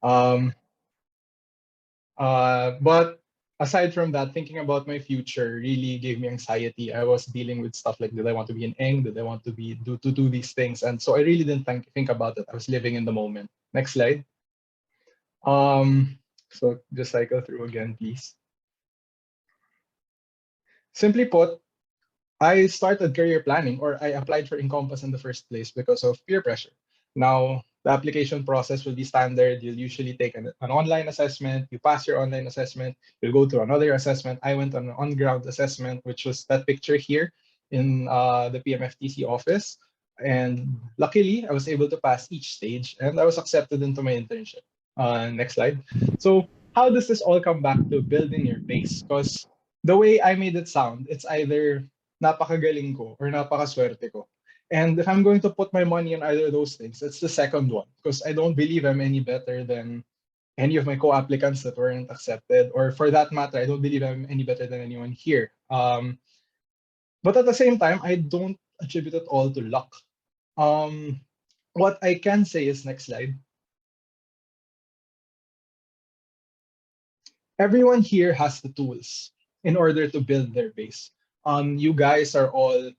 Um, but aside from that, thinking about my future really gave me anxiety. I was dealing with stuff like, did I want to be an eng? Did I want to be do these things? And so I really didn't think about it. I was living in the moment. Next slide. So just cycle through again, please. Simply put, I started career planning, or I applied for Encompass in the first place because of peer pressure. Now, the application process will be standard. You'll usually take an online assessment. You pass your online assessment. You'll go to another assessment. I went on an on-ground assessment, which was that picture here in the PMFTC office. And luckily, I was able to pass each stage, and I was accepted into my internship. Next slide. So, how does this all come back to building your base? Because the way I made it sound, it's either napakagaling ko or napakaswerte ko. And if I'm going to put my money on either of those things, it's the second one because I don't believe I'm any better than any of my co-applicants that weren't accepted, or for that matter, I don't believe I'm any better than anyone here. But at the same time, I don't attribute it all to luck. Um, what I can say is, next slide. Everyone here has the tools in order to build their base. You guys are all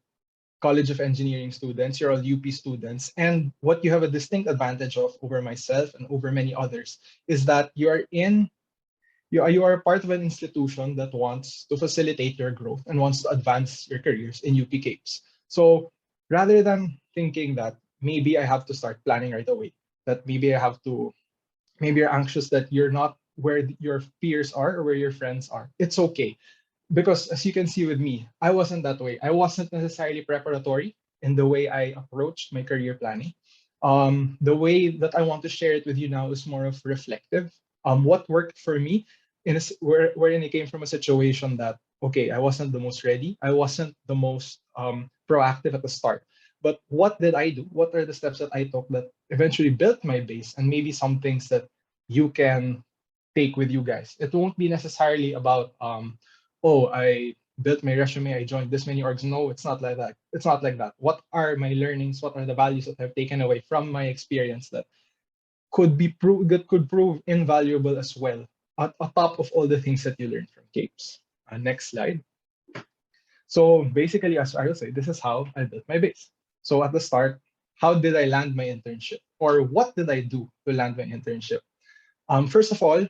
College of Engineering students, you're all UP students, and what you have a distinct advantage of over myself and over many others is that you are part of an institution that wants to facilitate your growth and wants to advance your careers in UP Capes. So rather than thinking that maybe I have to start planning right away, that maybe you're anxious that you're not where your peers are or where your friends are, it's okay, because as you can see with me, I wasn't that way. I wasn't necessarily preparatory in the way I approached my career planning. The way that I want to share it with you now is more of reflective. What worked for me wherein it came from a situation that, okay, I wasn't the most ready. I wasn't the most proactive at the start. But what did I do? What are the steps that I took that eventually built my base, and maybe some things that you can take with you guys? It won't be necessarily about oh, I built my resume, I joined this many orgs. No, it's not like that. It's not like that. What are my learnings? What are the values that I've taken away from my experience that could prove invaluable as well, at top of all the things that you learned from Capes? Next slide. So basically, as I will say, this is how I built my base. So at the start, how did I land my internship? Or what did I do to land my internship? First of all,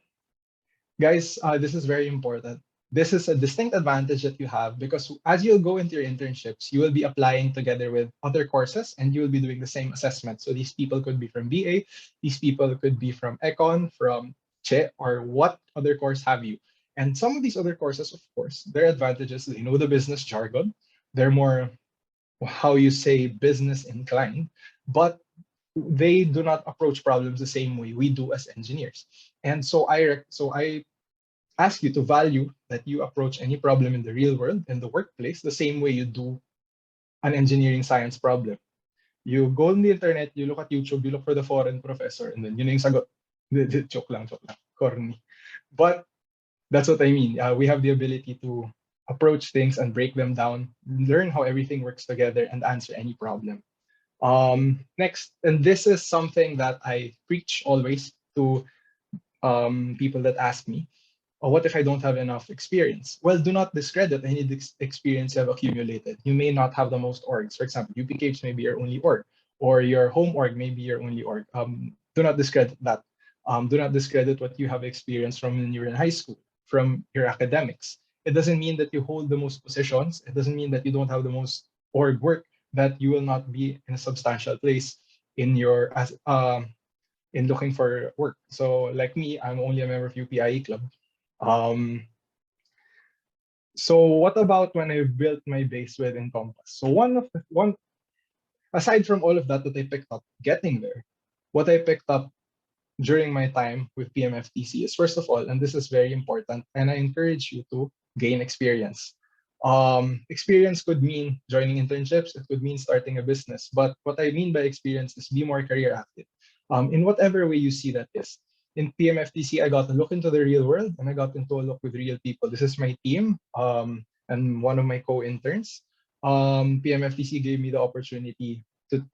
guys, this is very important. This is a distinct advantage that you have because as you'll go into your internships, you will be applying together with other courses and you will be doing the same assessment. So these people could be from BA, these people could be from Econ, from Che, or what other course have you. And some of these other courses, of course, their advantages, they know the business jargon. They're more, how you say, business inclined, but they do not approach problems the same way we do as engineers. And so I ask you to value that you approach any problem in the real world, in the workplace, the same way you do an engineering science problem. You go on the internet, you look at YouTube, you look for the foreign professor, and then yun yung sagot. Joke lang, corny. But that's what I mean. We have the ability to approach things and break them down, learn how everything works together, and answer any problem. Next, and this is something that I preach always to people that ask me, or what if I don't have enough experience? Well, do not discredit any experience you have accumulated. You may not have the most orgs. For example, UPKH may be your only org, or your home org may be your only org. Do not discredit that. Do not discredit what you have experienced from when you were in high school, from your academics. It doesn't mean that you hold the most positions. It doesn't mean that you don't have the most org work, that you will not be in a substantial place in your in looking for work. So like me, I'm only a member of UPIE club. Um, so what about when I built my base with Encompass? So one aside from all of that I picked up getting there, what I picked up during my time with PMFTC is, first of all, and this is very important, and I encourage you to gain experience. Experience could mean joining internships, it could mean starting a business, but what I mean by experience is be more career active. In whatever way you see that is. In PMFTC, I got to look into the real world and I got into a look with real people. This is my team and one of my co-interns. PMFTC gave me the opportunity to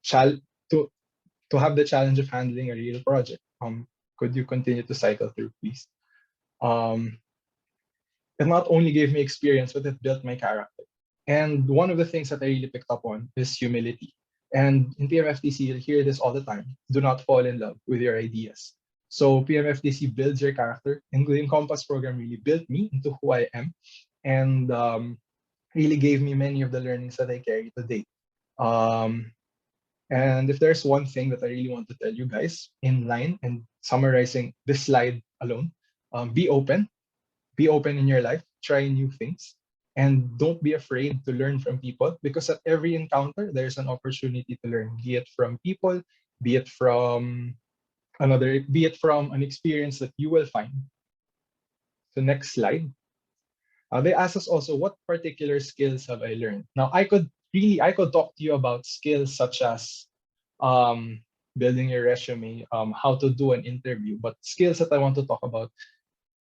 chal to have the challenge of handling a real project. Could you continue to cycle through, please? Um, it not only gave me experience, but it built my character. And one of the things that I really picked up on is humility. And in PMFTC, you'll hear this all the time. Do not fall in love with your ideas. So PMFTC builds your character, and the Encompass program really built me into who I am, and really gave me many of the learnings that I carry today. Um, and if there's one thing that I really want to tell you guys in line and summarizing this slide alone, be open, be open in your life, try new things, and don't be afraid to learn from people, because at every encounter there's an opportunity to learn, be it from people, be it from be it from an experience that you will find. So next slide. They asked us also, what particular skills have I learned? Now I could talk to you about skills such as um, building your resume, how to do an interview, but skills that I want to talk about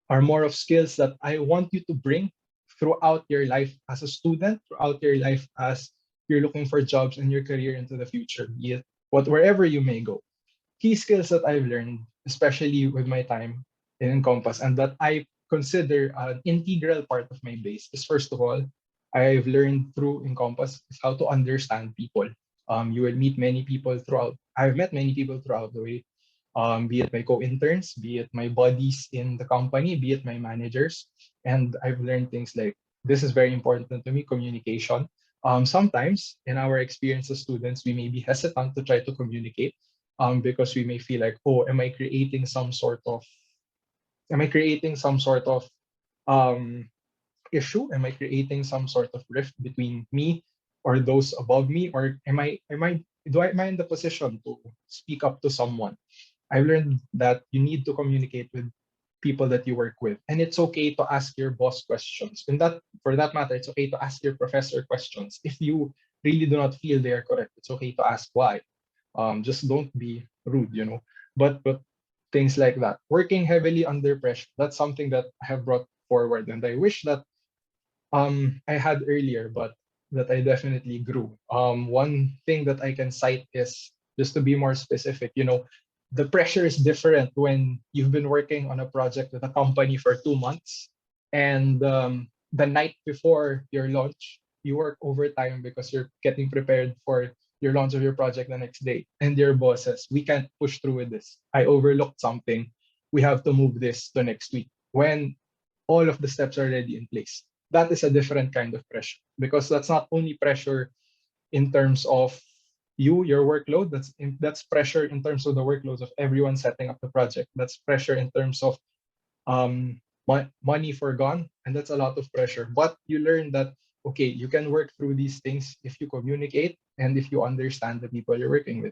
are more of skills that I want you to bring throughout your life as a student, throughout your life as you're looking for jobs in your career into the future, be it wherever you may go. Key skills that I've learned, especially with my time in Encompass, and that I consider an integral part of my base, is first of all, I've learned through Encompass is how to understand people. You will meet many people throughout. I've met many people throughout the way, be it my co-interns, be it my buddies in the company, be it my managers. And I've learned things like this is very important to me, communication. Sometimes in our experience as students, we may be hesitant to try to communicate because we may feel like, oh, am I creating some sort of um, issue? Am I creating some sort of rift between me or those above me? Or am I in the position to speak up to someone? I've learned that you need to communicate with people that you work with, and it's okay to ask your boss questions. And that, for that matter, it's okay to ask your professor questions. If you really do not feel they are correct, it's okay to ask why. Just don't be rude, you know. But things like that. Working heavily under pressure. That's something that I have brought forward, and I wish that I had earlier, but that I definitely grew. One thing that I can cite is, just to be more specific, you know, the pressure is different when you've been working on a project with a company for 2 months, and the night before your launch, you work overtime because you're getting prepared for your launch of your project the next day, and your boss says, "We can't push through with this. I overlooked something. We have to move this to next week." When all of the steps are already in place, that is a different kind of pressure, because that's not only pressure in terms of your workload. That's pressure in terms of the workloads of everyone setting up the project. That's pressure in terms of money forgone, and that's a lot of pressure. But you learn that, okay, you can work through these things if you communicate and if you understand the people you're working with.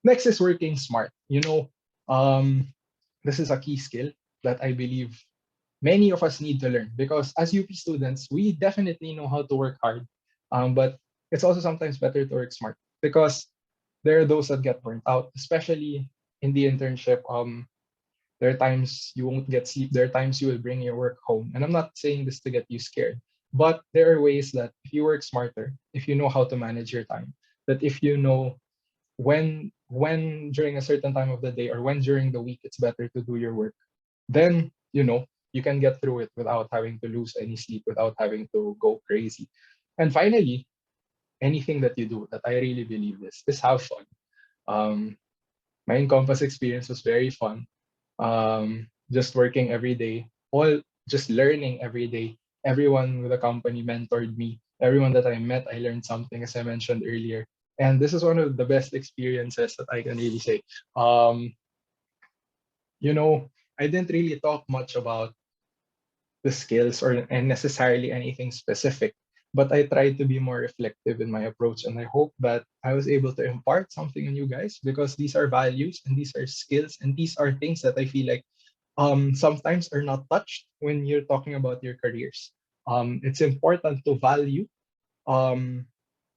Next is working smart. You know, this is a key skill that I believe many of us need to learn, because as UP students, we definitely know how to work hard, but it's also sometimes better to work smart, because there are those that get burnt out, especially in the internship. There are times you won't get sleep. There are times you will bring your work home. And I'm not saying this to get you scared, but there are ways that if you work smarter, if you know how to manage your time, that if you know when during a certain time of the day or when during the week it's better to do your work, then you know you can get through it without having to lose any sleep, without having to go crazy. And finally, anything that you do, that I really believe this, is have fun. Um, my Encompass experience was very fun. Just working every day, all just learning every day. Everyone with the company mentored me. Everyone that I met, I learned something, as I mentioned earlier. And this is one of the best experiences that I can really say. Um, you know, I didn't really talk much about the skills or and necessarily anything specific, but I tried to be more reflective in my approach, and I hope that I was able to impart something on you guys, because these are values and these are skills and these are things that I feel like sometimes are not touched when you're talking about your careers. It's important to value um,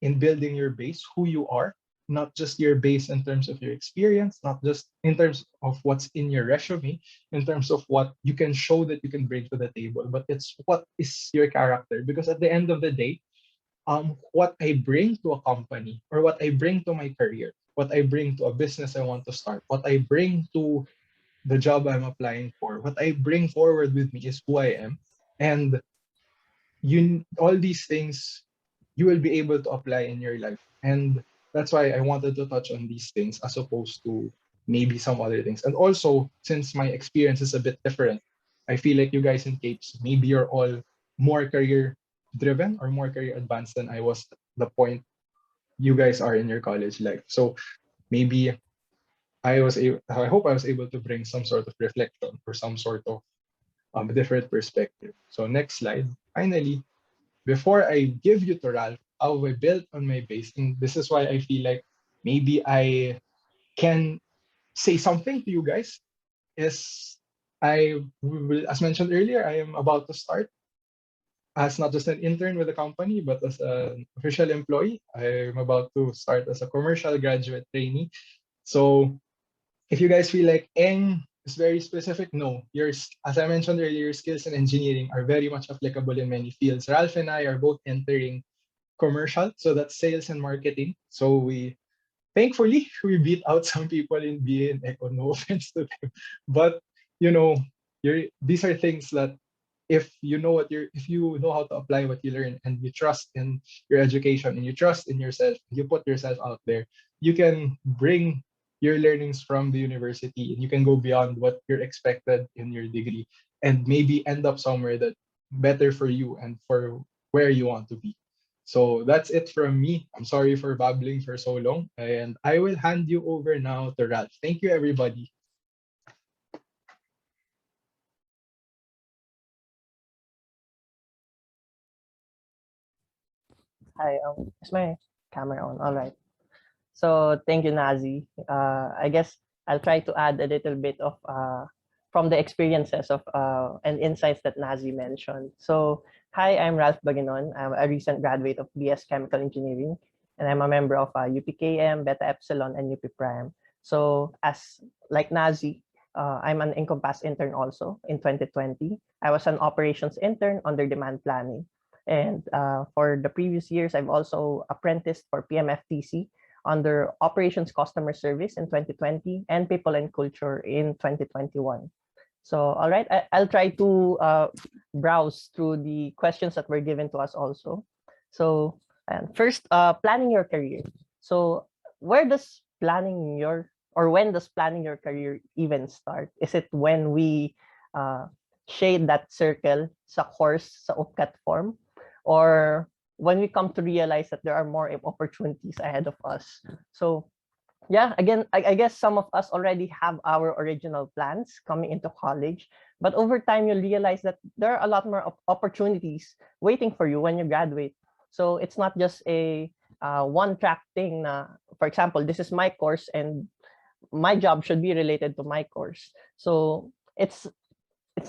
in building your base, who you are, not just your base in terms of your experience, not just in terms of what's in your resume, in terms of what you can show that you can bring to the table, but it's what is your character. Because at the end of the day, what I bring to a company or what I bring to my career, what I bring to a business I want to start, what I bring to the job I'm applying for, what I bring forward with me is who I am. And all these things you will be able to apply in your life. And that's why I wanted to touch on these things as opposed to maybe some other things. And also, since my experience is a bit different, I feel like you guys in Capes, maybe you're all more career driven or more career advanced than I was at the point you guys are in your college life. So maybe I hope I was able to bring some sort of reflection or some sort of different perspective. So next slide. Finally, before I give you to Ralph, how I built on my base, and this is why I feel like maybe I can say something to you guys, is I will, as mentioned earlier, I am about to start as not just an intern with the company, but as an official employee. I'm about to start as a commercial graduate trainee. So if you guys feel like Eng is very specific, no. As I mentioned earlier, your skills in engineering are very much applicable in many fields. Ralph and I are both entering commercial, so that's sales and marketing. So thankfully, we beat out some people in BA and Eco. No offense to them, but you know, these are things that if you know how to apply what you learn and you trust in your education and you trust in yourself, you put yourself out there, you can bring your learnings from the university and you can go beyond what you're expected in your degree and maybe end up somewhere that better for you and for where you want to be. So that's it from me. I'm sorry for babbling for so long, and I will hand you over now to Ralph. Thank you, everybody. Hi, is my camera on? All right. So thank you, Nazi. I guess I'll try to add a little bit of from the experiences of and insights that Nazi mentioned. So hi, I'm Ralph Baginon. I'm a recent graduate of BS Chemical Engineering, and I'm a member of UPKM, Beta Epsilon, and UP Prime. So as like Nazi, I'm an Encompass intern also in 2020. I was an operations intern under demand planning. And for the previous years, I've also apprenticed for PMFTC under Operations Customer Service in 2020 and People and Culture in 2021. So, all right, I'll try to browse through the questions that were given to us also. So, and first, planning your career. So, where does planning your or when does planning your career even start? Is it when we shade that circle sa course sa UPCAT form? Or when we come to realize that there are more opportunities ahead of us? So yeah, again, I guess some of us already have our original plans coming into college, but over time you'll realize that there are a lot more opportunities waiting for you when you graduate. So it's not just a one track thing. For example, this is my course and my job should be related to my course. So it's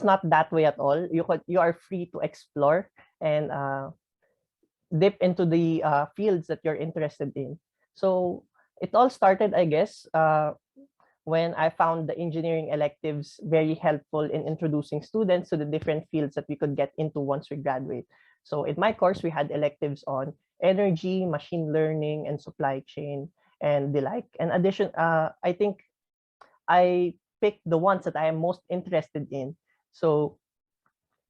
not that way at all. You are free to explore and dip into the fields that you're interested in. So it all started, I guess, when I found the engineering electives very helpful in introducing students to the different fields that we could get into once we graduate. So in my course, we had electives on energy, machine learning, and supply chain, and the like. In addition, I think I picked the ones that I am most interested in. So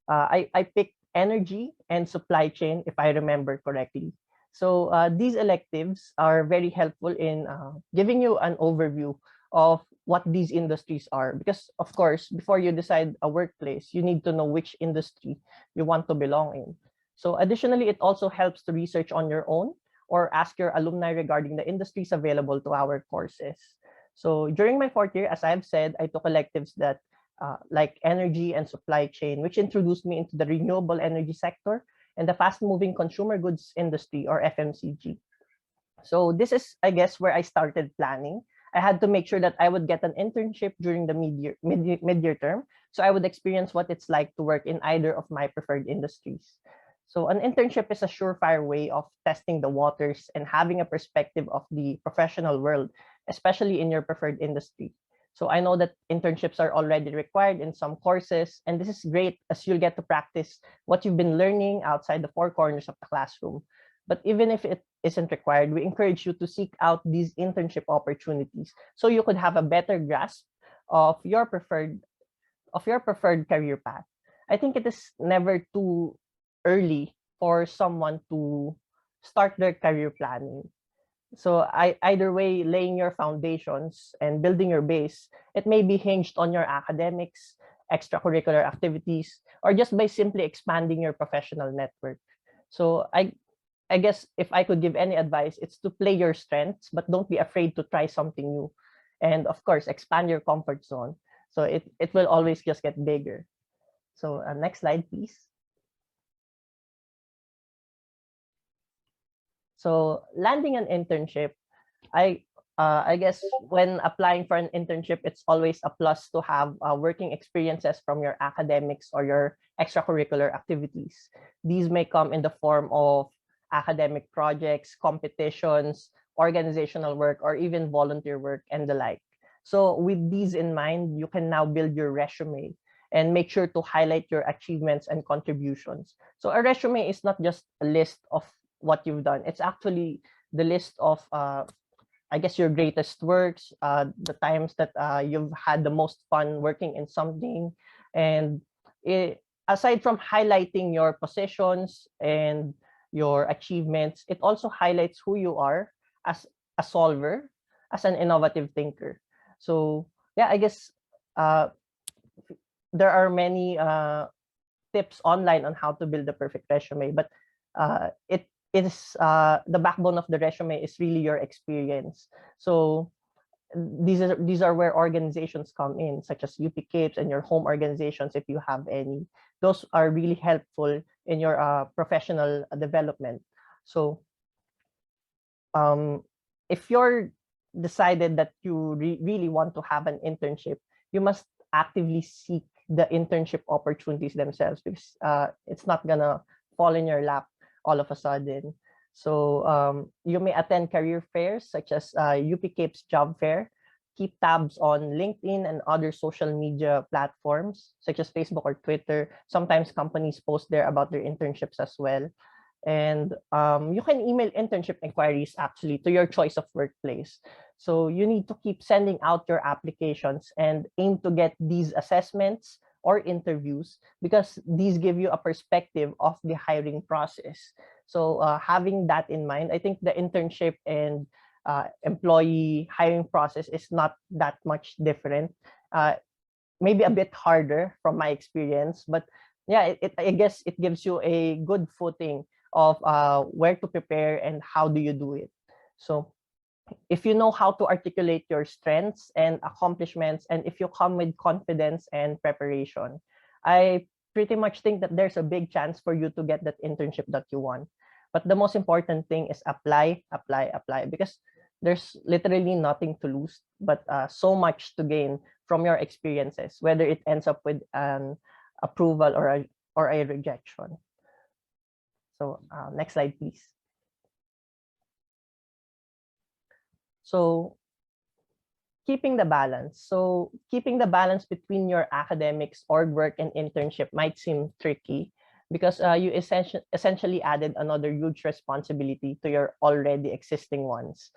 I picked energy and supply chain, if I remember correctly. So these electives are very helpful in giving you an overview of what these industries are. Because of course, before you decide a workplace, you need to know which industry you want to belong in. So additionally, it also helps to research on your own or ask your alumni regarding the industries available to our courses. So during my fourth year, as I've said, I took electives that like energy and supply chain, which introduced me into the renewable energy sector and the fast-moving consumer goods industry, or FMCG. So this is, I guess, where I started planning. I had to make sure that I would get an internship during the mid-year term, so I would experience what it's like to work in either of my preferred industries. So an internship is a surefire way of testing the waters and having a perspective of the professional world, especially in your preferred industry. So I know that internships are already required in some courses, and this is great as you'll get to practice what you've been learning outside the four corners of the classroom. But even if it isn't required, we encourage you to seek out these internship opportunities so you could have a better grasp of your preferred career path. I think it is never too early for someone to start their career planning. So either way, laying your foundations and building your base, it may be hinged on your academics, extracurricular activities, or just by simply expanding your professional network. So I guess if I could give any advice, it's to play your strengths, but don't be afraid to try something new. And of course, expand your comfort zone. So it will always just get bigger. So next slide, please. So landing an internship, I guess when applying for an internship, it's always a plus to have working experiences from your academics or your extracurricular activities. These may come in the form of academic projects, competitions, organizational work, or even volunteer work and the like. So with these in mind, you can now build your resume and make sure to highlight your achievements and contributions. So a resume is not just a list of what you've done. It's actually the list of I guess your greatest works, the times that you've had the most fun working in something, and aside from highlighting your positions and your achievements, it also highlights who you are as a solver, as an innovative thinker. So yeah, I guess there are many tips online on how to build a perfect resume, but it is the backbone of the resume is really your experience. So these are where organizations come in, such as UP Capes and your home organizations, if you have any. Those are really helpful in your professional development. So if you're decided that you really want to have an internship, you must actively seek the internship opportunities themselves, because it's not gonna fall in your lap all of a sudden. So you may attend career fairs such as UP Cape's job fair. Keep tabs on LinkedIn and other social media platforms such as Facebook or Twitter. Sometimes companies post there about their internships as well. And you can email internship inquiries actually to your choice of workplace. So you need to keep sending out your applications and aim to get these assessments or interviews, because these give you a perspective of the hiring process. So having that in mind, I think the internship and employee hiring process is not that much different. Maybe a bit harder from my experience, but yeah, I guess it gives you a good footing of where to prepare and how do you do it. So if you know how to articulate your strengths and accomplishments, and if you come with confidence and preparation, I pretty much think that there's a big chance for you to get that internship that you want. But the most important thing is apply, apply, apply, because there's literally nothing to lose, but so much to gain from your experiences, whether it ends up with an approval or a rejection. So next slide, please. So keeping the balance. So keeping the balance between your academics, org work, and internship might seem tricky, because you essentially added another huge responsibility to your already existing ones.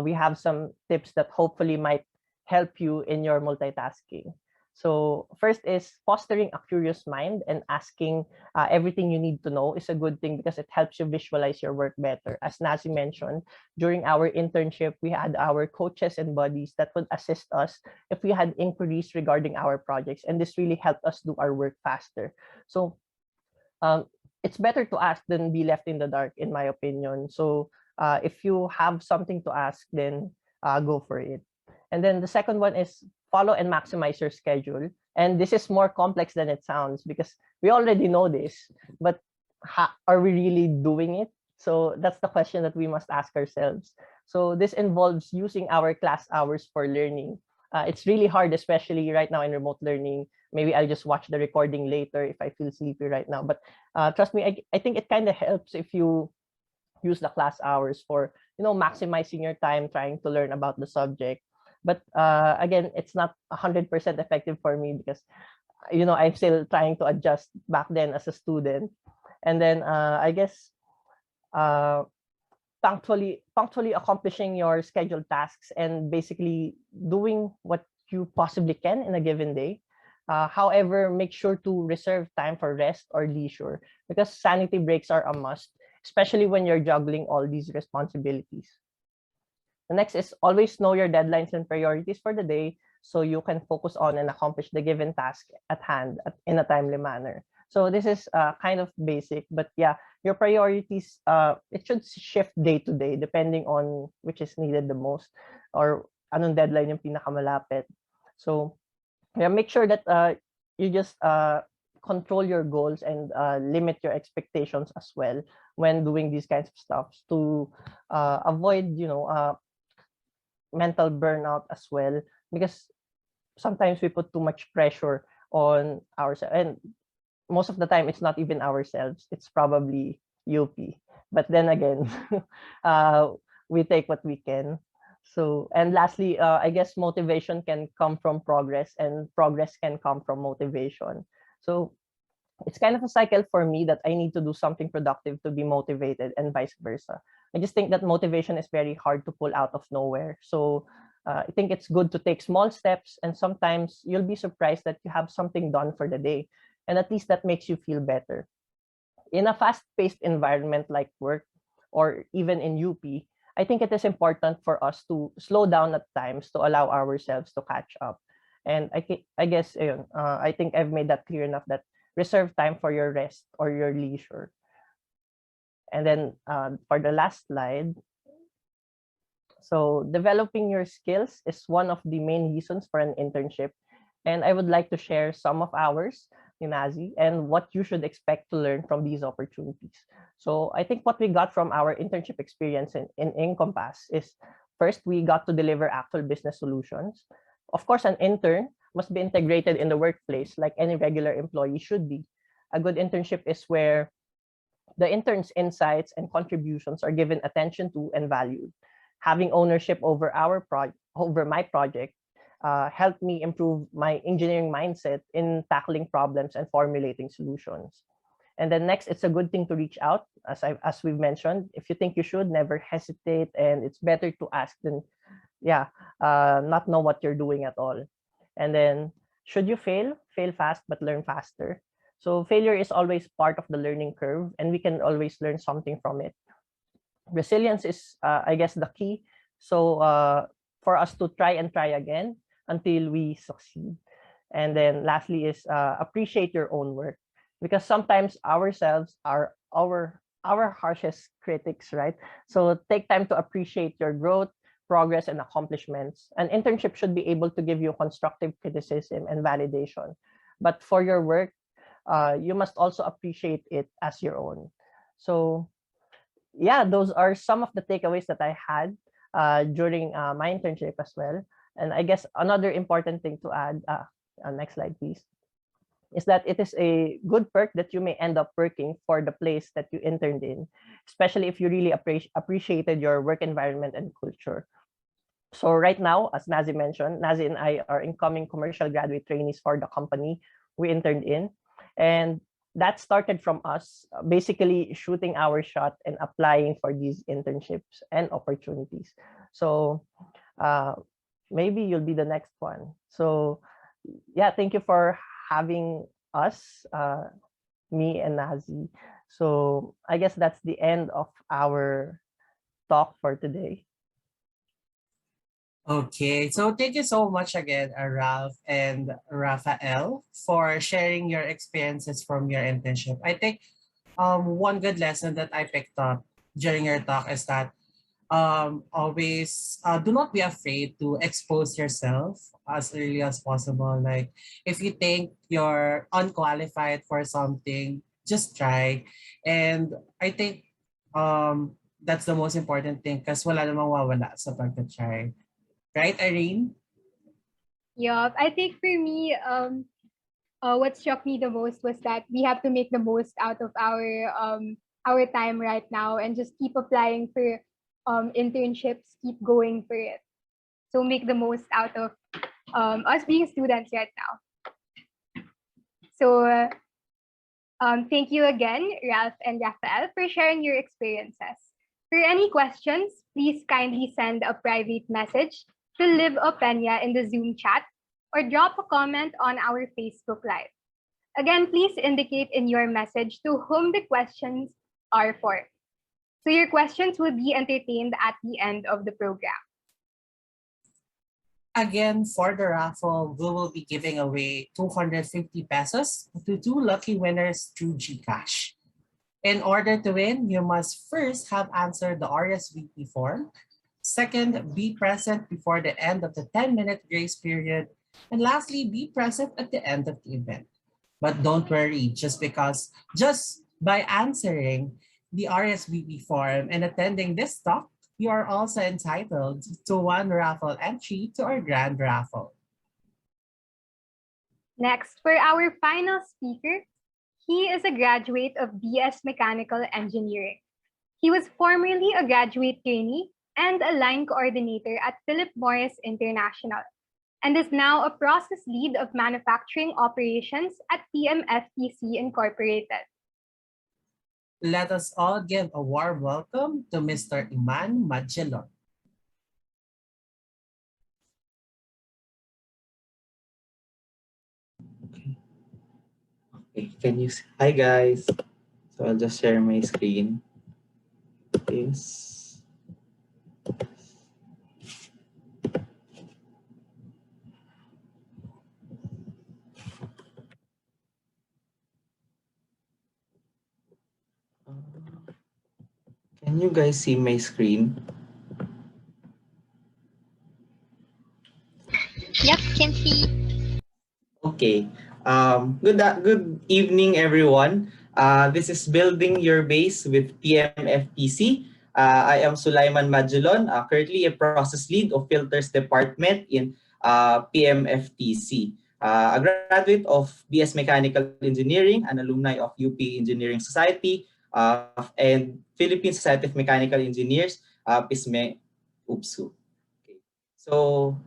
We have some tips that hopefully might help you in your multitasking. So first is fostering a curious mind and asking everything you need to know is a good thing, because it helps you visualize your work better. As Nazi mentioned, during our internship, we had our coaches and buddies that would assist us if we had inquiries regarding our projects, and this really helped us do our work faster. So it's better to ask than be left in the dark, in my opinion. So if you have something to ask, then go for it. And then the second one is follow and maximize your schedule. And this is more complex than it sounds, because we already know this, but are we really doing it? So that's the question that we must ask ourselves. So this involves using our class hours for learning. It's really hard, especially right now in remote learning. Maybe I'll just watch the recording later if I feel sleepy right now. But trust me, I think it kind of helps if you use the class hours for, maximizing your time trying to learn about the subject. But again, it's not 100% effective for me, because I'm still trying to adjust back then as a student. And then I guess punctually accomplishing your scheduled tasks and basically doing what you possibly can in a given day. However, make sure to reserve time for rest or leisure because sanity breaks are a must, especially when you're juggling all these responsibilities. The next is always know your deadlines and priorities for the day so you can focus on and accomplish the given task at hand in a timely manner. So this is kind of basic, but yeah, your priorities, it should shift day to day depending on which is needed the most or anong deadline yung pinakamalapit. So yeah, make sure that you just control your goals and limit your expectations as well when doing these kinds of stuff to avoid, mental burnout as well, because sometimes we put too much pressure on ourselves, and most of the time it's not even ourselves, it's probably UP. But then again, we take what we can. So, and lastly, I guess motivation can come from progress and progress can come from motivation. So it's kind of a cycle for me that I need to do something productive to be motivated and vice versa. I just think that motivation is very hard to pull out of nowhere. So I think it's good to take small steps, and sometimes you'll be surprised that you have something done for the day. And at least that makes you feel better. In a fast-paced environment like work or even in UP, I think it is important for us to slow down at times to allow ourselves to catch up. And I guess I think I've made that clear enough that reserve time for your rest or your leisure. And then for the last slide, so developing your skills is one of the main reasons for an internship. And I would like to share some of ours, Nazi, and what you should expect to learn from these opportunities. So I think what we got from our internship experience in Encompass is first, we got to deliver actual business solutions. Of course, an intern must be integrated in the workplace like any regular employee should be. A good internship is where the intern's insights and contributions are given attention to and valued. Having ownership over over my project helped me improve my engineering mindset in tackling problems and formulating solutions. And then next, it's a good thing to reach out, as we've mentioned. If you think you should, never hesitate, and it's better to ask than, not know what you're doing at all. And then, should you fail, fail fast but learn faster. So failure is always part of the learning curve, and we can always learn something from it. Resilience is, I guess, the key. So for us to try and try again until we succeed. And then lastly is appreciate your own work, because sometimes ourselves are our harshest critics, right? So take time to appreciate your growth, progress, and accomplishments. An internship should be able to give you constructive criticism and validation. But for your work, you must also appreciate it as your own. So yeah, those are some of the takeaways that I had during my internship as well. And I guess another important thing to add, next slide, please, is that it is a good perk that you may end up working for the place that you interned in, especially if you really appreciated your work environment and culture. So right now, as Nazi mentioned, Nazi and I are incoming commercial graduate trainees for the company we interned in. And that started from us basically shooting our shot and applying for these internships and opportunities. So maybe you'll be the next one. So yeah, thank you for having us, me and Nazi. So I guess that's the end of our talk for today. Okay, so thank you so much again, Ralph and Raphael, for sharing your experiences from your internship. I think one good lesson that I picked up during your talk is that always do not be afraid to expose yourself as early as possible. Like if you think you're unqualified for something, just try. And I think that's the most important thing because wala namang wawala sa pagka-try. Right, Irene? Yeah, I think for me, what struck me the most was that we have to make the most out of our time right now and just keep applying for internships, keep going for it. So make the most out of us being students right now. So thank you again, Ralph and Raphael, for sharing your experiences. For any questions, please kindly send a private message to Live Openia in the Zoom chat or drop a comment on our Facebook Live. Again, please indicate in your message to whom the questions are for. So your questions will be entertained at the end of the program. Again, for the raffle, we will be giving away 250 pesos to 2 lucky winners through GCash. In order to win, you must first have answered the RSVP form. Second, be present before the end of the 10-minute grace period. And lastly, be present at the end of the event. But don't worry, just by answering the RSVP form and attending this talk, you are also entitled to one raffle entry to our grand raffle. Next, for our final speaker, he is a graduate of BS Mechanical Engineering. He was formerly a graduate trainee and a line coordinator at Philip Morris International, and is now a process lead of manufacturing operations at PMFTC Incorporated. Let us all give a warm welcome to Mr. Iman Magellan. Okay, hi guys. So I'll just share my screen. This. Can you guys see my screen? Yep, can see. Okay. Good evening, everyone. This is Building Your Base with PMFTC. I am Sulaiman Magellan, currently a process lead of Filters Department in PMFTC. A graduate of BS Mechanical Engineering, an alumni of UP Engineering Society, and Philippine Society of Mechanical Engineers, PISME UPSU. Okay. So,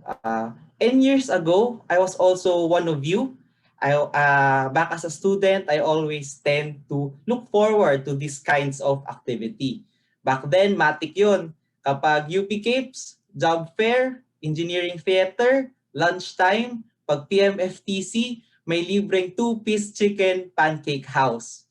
10 years ago, I was also one of you. Back as a student, I always tend to look forward to these kinds of activity. Back then, matik yun. Kapag UP Capes, job fair, engineering theater, lunchtime, pag PMFTC, may libreng 2-piece chicken pancake house.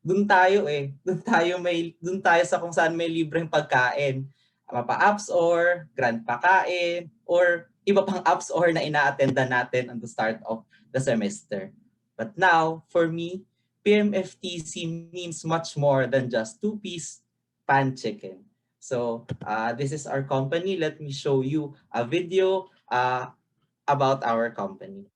Doon tayo doon tayo sa kung saan may libreng pagkain. Mapa-apps or grand pakain or iba pang apps or na ina-attendan natin on the start of the semester. But now, for me, PMFTC means much more than just 2-piece pan chicken. So this is our company. Let me show you a video about our company.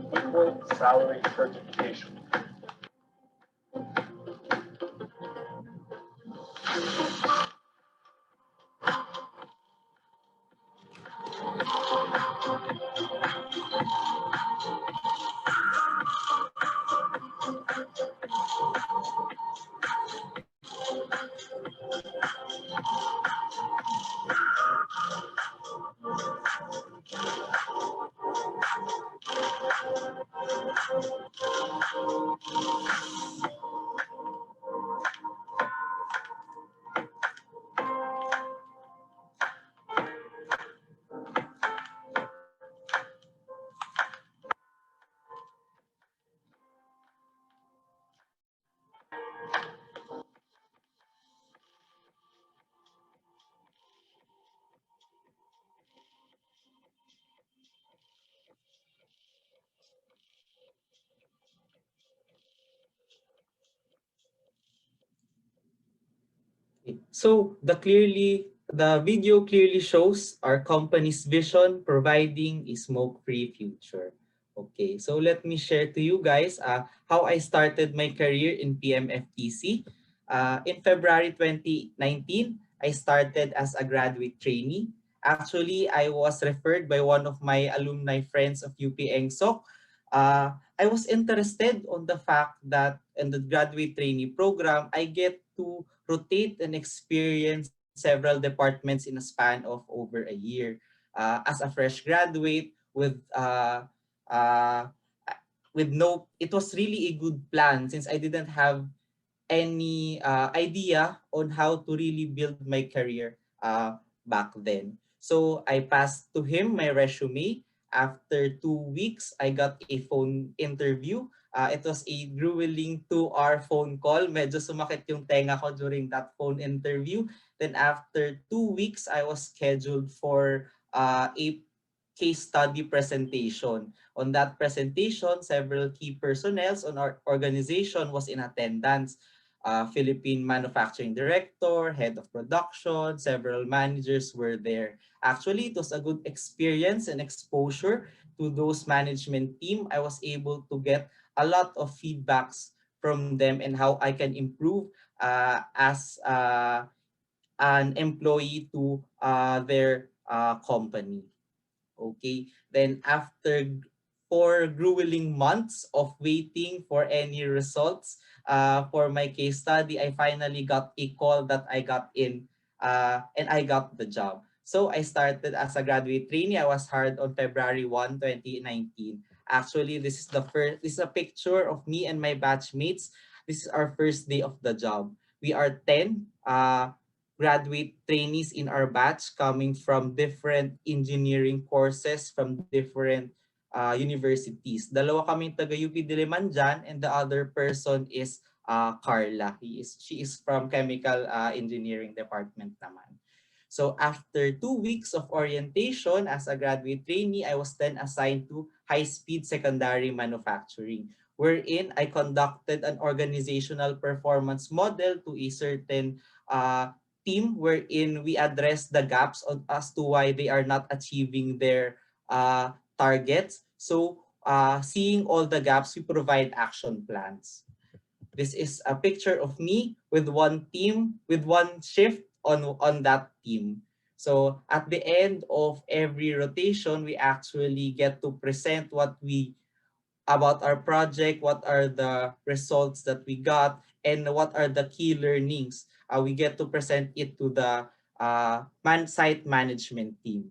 Equal salary certification. So the video clearly shows our company's vision, providing a smoke-free future. Okay, so let me share to you guys how I started my career in PMFTC. In February 2019, I started as a graduate trainee. Actually, I was referred by one of my alumni friends of UP ENGSOC I was interested on the fact that in the graduate trainee program, I get to rotate and experience several departments in a span of over a year. As a fresh graduate uh, with no, it was really a good plan since I didn't have any idea on how to really build my career back then. So I passed to him my resume. After 2 weeks, I got a phone interview. It was a grueling 2-hour phone call. Medyo sumakit yung tenga ko during that phone interview. Then after 2 weeks, I was scheduled for a case study presentation. On that presentation, several key personnel on our organization was in attendance. Philippine manufacturing director, head of production, several managers were there. Actually, it was a good experience and exposure to those management team. I was able to get a lot of feedbacks from them and how I can improve as an employee to their company. Okay. Then after 4 grueling months of waiting for any results for my case study, I finally got a call that I got in and I got the job. So I started as a graduate trainee. I was hired on February 1, 2019. Actually, this is a picture of me and my batchmates. This is our first day of the job. We are 10 graduate trainees in our batch coming from different engineering courses from different universities. Dalawa kaming taga UP Diliman dyan, and the other person is Carla. She is from Chemical Engineering Department naman. So after 2 weeks of orientation as a graduate trainee, I was then assigned to high-speed secondary manufacturing, wherein I conducted an organizational performance model to a certain team wherein we address the gaps as to why they are not achieving their targets. So seeing all the gaps, we provide action plans. This is a picture of me with one team, with one shift on that team. So at the end of every rotation, we actually get to present what we about our project, what are the results that we got, and what are the key learnings. We get to present it to the site management team.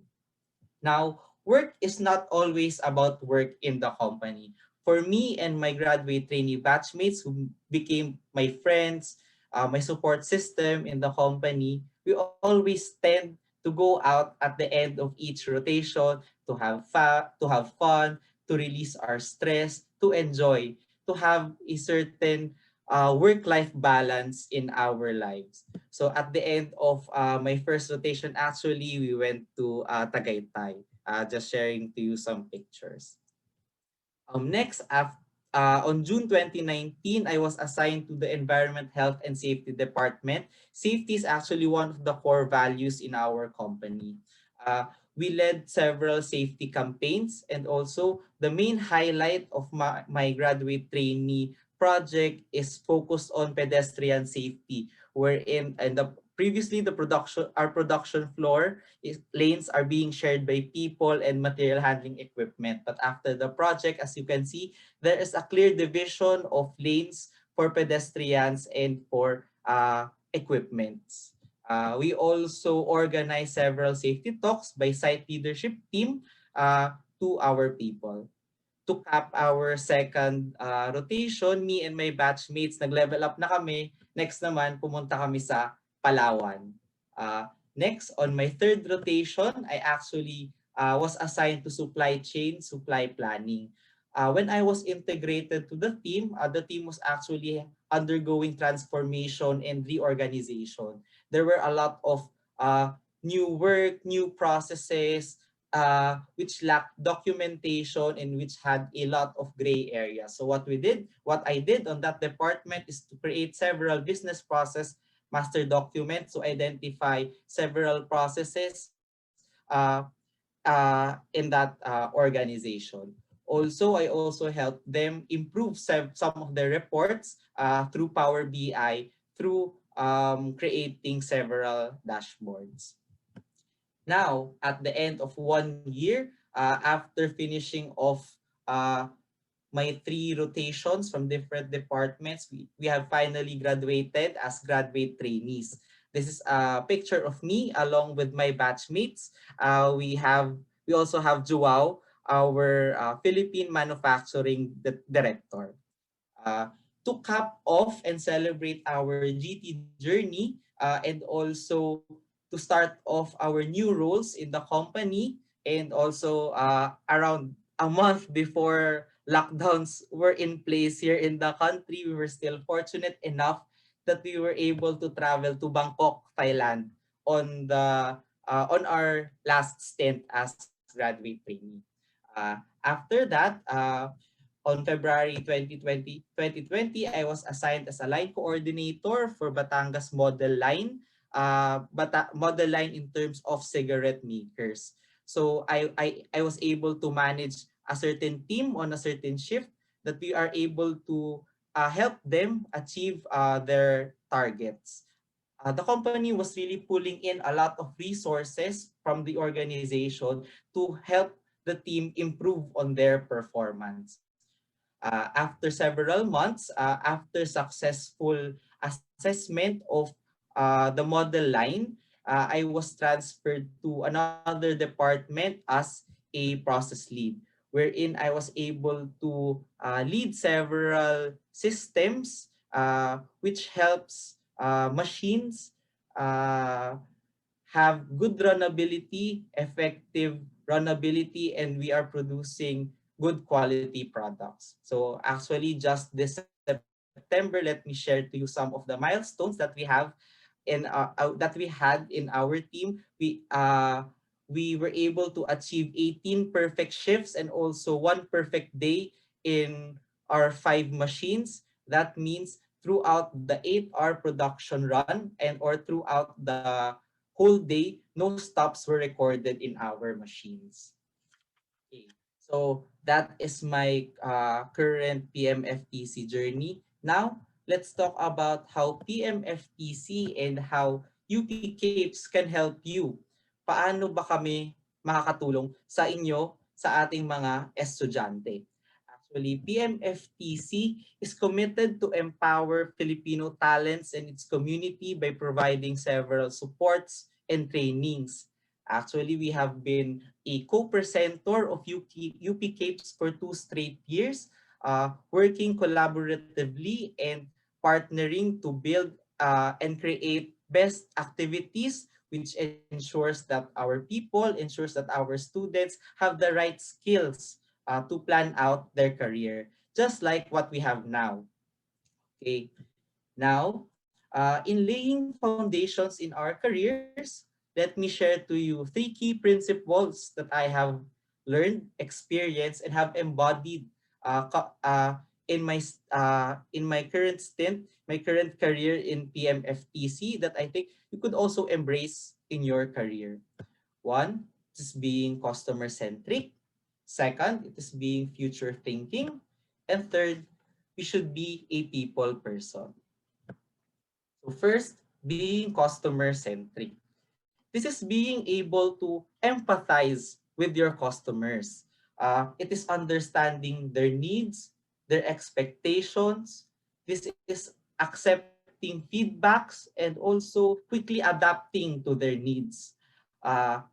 Now, work is not always about work in the company. For me and my graduate trainee batchmates who became my friends, my support system in the company, we always tend to go out at the end of each rotation to have fun, to release our stress, to enjoy, to have a certain work-life balance in our lives. So at the end of my first rotation, actually, we went to Tagaytay. Just sharing to you some pictures. Next, on June 2019, I was assigned to the Environment, Health, and Safety Department. Safety is actually one of the core values in our company. We led several safety campaigns, and also the main highlight of my graduate trainee project is focused on pedestrian safety, wherein and the previously the production floor lanes are being shared by people and material handling equipment. But after the project, as you can see, there is a clear division of lanes for pedestrians and for equipments. We also organize several safety talks by site leadership team to our people. To cap our second rotation, me and my batchmates, nag-level up na kami. Next naman, pumunta kami sa Palawan. Next, on my third rotation, I actually was assigned to supply chain, supply planning. When I was integrated to the team was actually undergoing transformation and reorganization. There were a lot of new work, new processes, which lacked documentation and which had a lot of gray areas. So what I did on that department is to create several business process master documents to identify several processes in that organization. Also, I also helped them improve some of their reports through Power BI through creating several dashboards. Now, at the end of 1 year, after finishing off uh, my three rotations from different departments, we have finally graduated as graduate trainees. This is a picture of me along with my batchmates. We also have Joao, our Philippine manufacturing director. Uh, to cap off and celebrate our GT journey, and also to start off our new roles in the company, and also around a month before lockdowns were in place here in the country, we were still fortunate enough that we were able to travel to Bangkok, Thailand on our last stint as graduate trainee. After that, on February 2020, I was assigned as a line coordinator for Batangas Model Line, model line in terms of cigarette makers. So I was able to manage a certain team on a certain shift that we are able to help them achieve their targets. The company was really pulling in a lot of resources from the organization to help the team improve on their performance. After several months, after successful assessment of the model line, I was transferred to another department as a process lead, wherein I was able to lead several systems which helps machines uh, have good runnability, effective runnability, and we are producing good quality products. So actually, just this September, let me share to you some of the milestones that we have that we had in our team. We were able to achieve 18 perfect shifts and also one perfect day in our 5 machines. That means throughout the 8-hour production run and or throughout the whole day, no stops were recorded in our machines. Okay. So that is my current PMFTC journey. Now, let's talk about how PMFTC and how UP Capes can help you. Paano ba kami makakatulong sa inyo, sa ating mga estudyante? Actually, PMFTC is committed to empower Filipino talents and its community by providing several supports and trainings. Actually, we have been a co-presenter of UP Capes for 2 straight years, working collaboratively and partnering to build and create best activities which ensures that our people, ensures that our students have the right skills to plan out their career, just like what we have now. Okay, now, in laying foundations in our careers, let me share to you 3 key principles that I have learned, experienced, and have embodied in my current stint, my current career in PMFTC that I think you could also embrace in your career. One is being customer centric. Second, it is being future thinking. And third, we should be a people person. So first, being customer centric. This is being able to empathize with your customers. It is understanding their needs, their expectations. This is accepting feedbacks and also quickly adapting to their needs.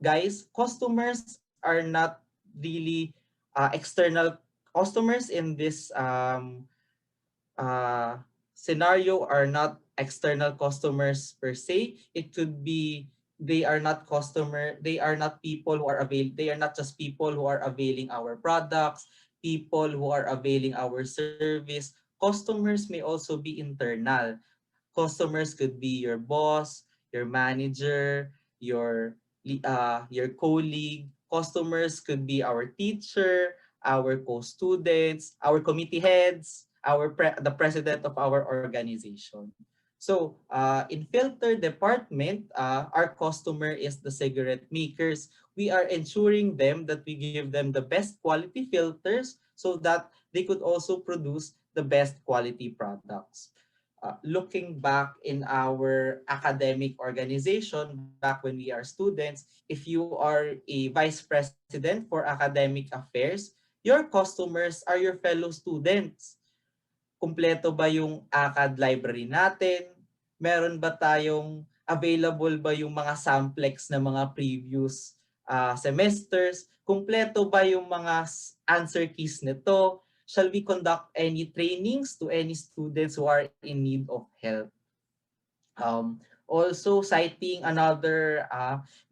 Guys, customers are not really external customers in this uh, scenario are not external customers per se. It could be they are not people who are they are not just people who are availing our products, people who are availing our service. Customers may also be internal. Customers could be your boss, your manager, your colleague. Customers could be our teacher, our co-students, our committee heads, the president of our organization. So in filter department, our customer is the cigarette makers. We are ensuring them that we give them the best quality filters so that they could also produce the best quality products. Looking back in our academic organization back when we are students, if you are a vice president for academic affairs, your customers are your fellow students. Kumpleto ba yung ACAD library natin? Meron ba tayong available ba yung mga samplex na mga previous semesters? Kumpleto ba yung mga answer keys nito? Shall we conduct any trainings to any students who are in need of help? Also citing another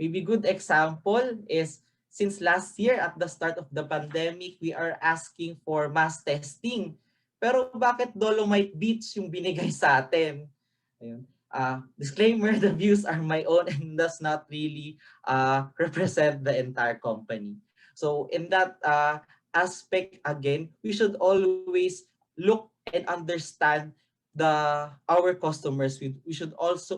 maybe good example is since last year at the start of the pandemic, we are asking for mass testing. Pero bakit Dolomite Beach yung binigay sa atin? Ayun. Disclaimer, the views are my own and does not really represent the entire company. So in that aspect, again, we should always look and understand our customers. We should always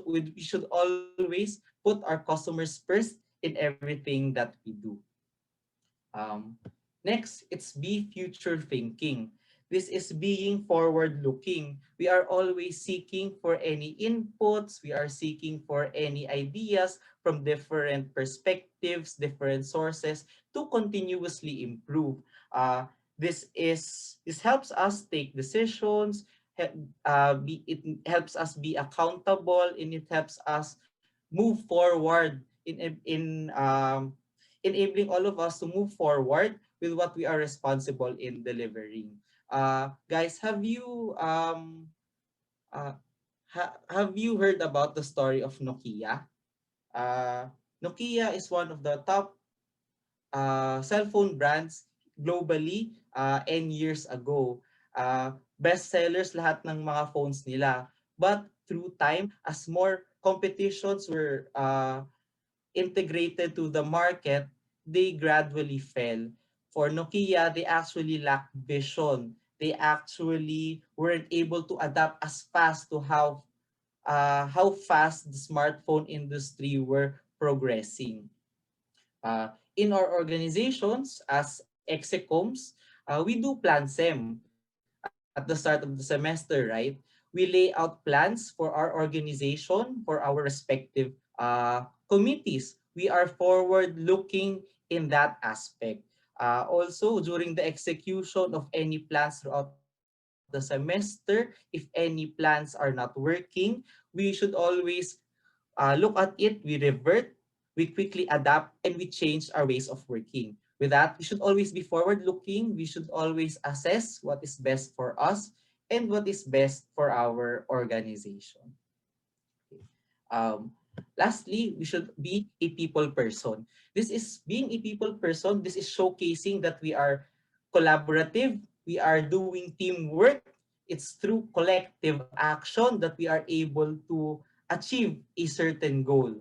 put our customers first in everything that we do. Next, it's be future thinking. This is being forward looking. We are always seeking for any inputs. We are seeking for any ideas from different perspectives, different sources to continuously improve. This helps us take decisions. It helps us be accountable, and it helps us move forward in enabling all of us to move forward with what we are responsible in delivering. Guys, have you heard about the story of Nokia? Nokia is one of the top cell phone brands globally N years ago. Best sellers lahat ng mga phones nila. But through time, as more competitions were integrated to the market, they gradually fell. For Nokia, they actually lacked vision. They actually weren't able to adapt as fast to how fast the smartphone industry were progressing. In our organizations as execoms, we do plan SEM at the start of the semester, right? We lay out plans for our organization, for our respective committees. We are forward looking in that aspect. Also, during the execution of any plans throughout the semester, if any plans are not working, we should always look at it, we revert, we quickly adapt, and we change our ways of working. With that, we should always be forward looking. We should always assess what is best for us and what is best for our organization. Lastly, we should be a people person. This is being a people person. This is showcasing that we are collaborative. We are doing teamwork. It's through collective action that we are able to achieve a certain goal.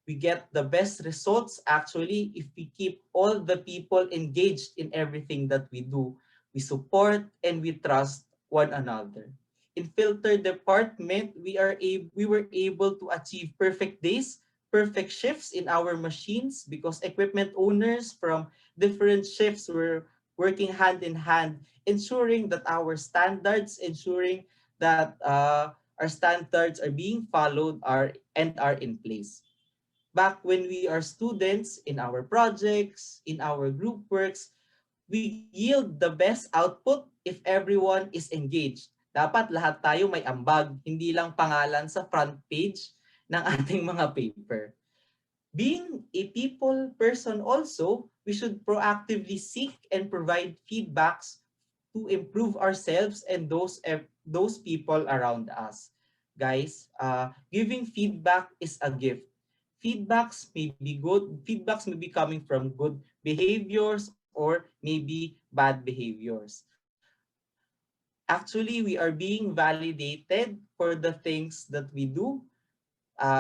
We get the best results actually if we keep all the people engaged in everything that we do. We support and we trust one another. In filter department, we were able to achieve perfect days, perfect shifts in our machines because equipment owners from different shifts were working hand in hand, ensuring that our standards are being followed and are in place. Back when we are students in our projects, in our group works, we yield the best output if everyone is engaged. Dapat lahat tayo may ambag, hindi lang pangalan sa front page ng ating mga paper. Being a people person also, we should proactively seek and provide feedbacks to improve ourselves and those people around us. Guys, giving feedback is a gift. Feedbacks may be good. Feedbacks may be coming from good behaviors or maybe bad behaviors. Actually, we are being validated for the things that we do.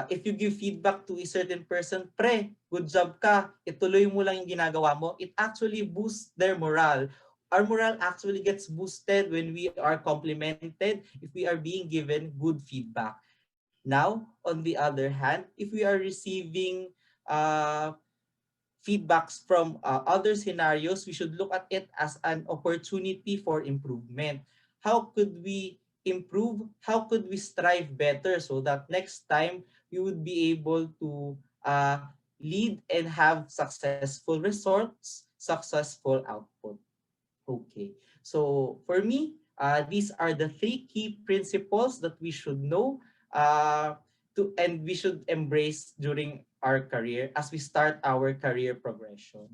If you give feedback to a certain person, pre, good job ka, ituloy mo lang yung ginagawa mo, it actually boosts their morale. Our morale actually gets boosted when we are complimented, if we are being given good feedback. Now, on the other hand, if we are receiving feedbacks from other scenarios, we should look at it as an opportunity for improvement. How could we improve? How could we strive better so that next time we would be able to lead and have successful results, successful output? Okay. So for me, these are the three key principles that we should know and we should embrace during our career as we start our career progression.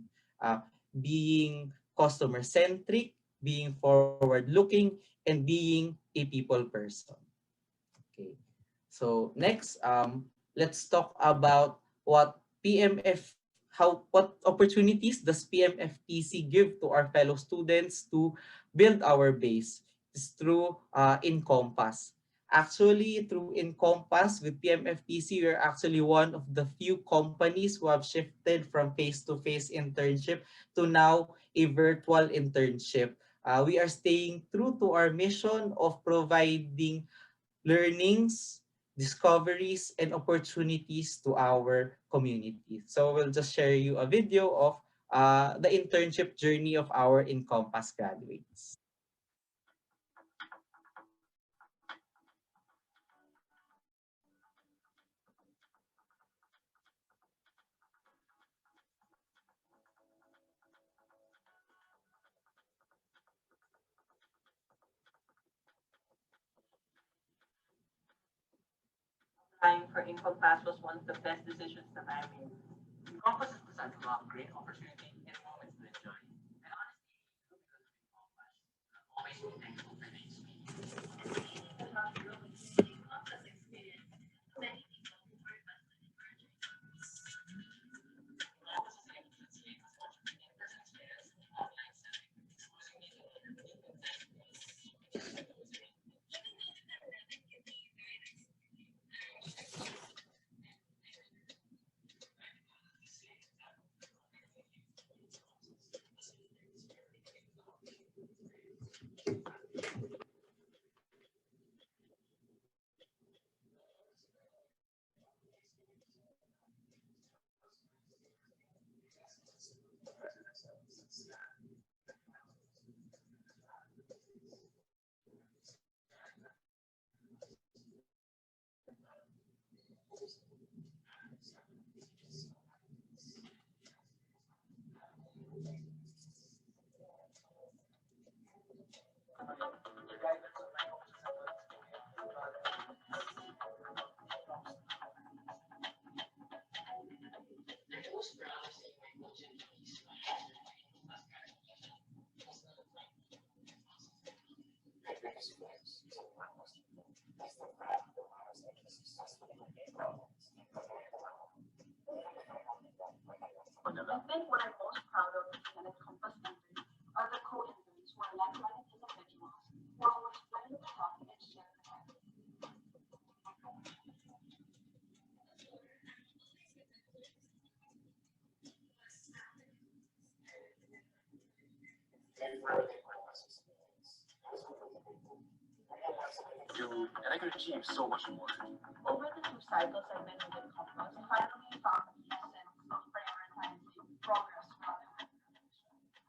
Being customer centric, being forward looking, and being a people person. Okay. So next, let's talk about what PMF, what opportunities does PMFTC give to our fellow students to build our base. It's through Encompass. Actually, through Encompass with PMFTC, we're actually one of the few companies who have shifted from face-to-face internship to now a virtual internship. We are staying true to our mission of providing learnings, discoveries, and opportunities to our community. So we'll just share you a video of the internship journey of our Encompass graduates. Applying for Encompass was one of the best decisions that I made. Encompass is designed to have great opportunity and moments to enjoy. And honestly, because of Encompass, I'll always be thankful for the experience. I think what I'm most proud of being an Encompass member are the co-interns who are like-minded individuals who are always willing to help and share their And I could achieve so much more. Over the two cycles I've been with Encompass, I finally found the essence of prioritizing progress rather than perfection.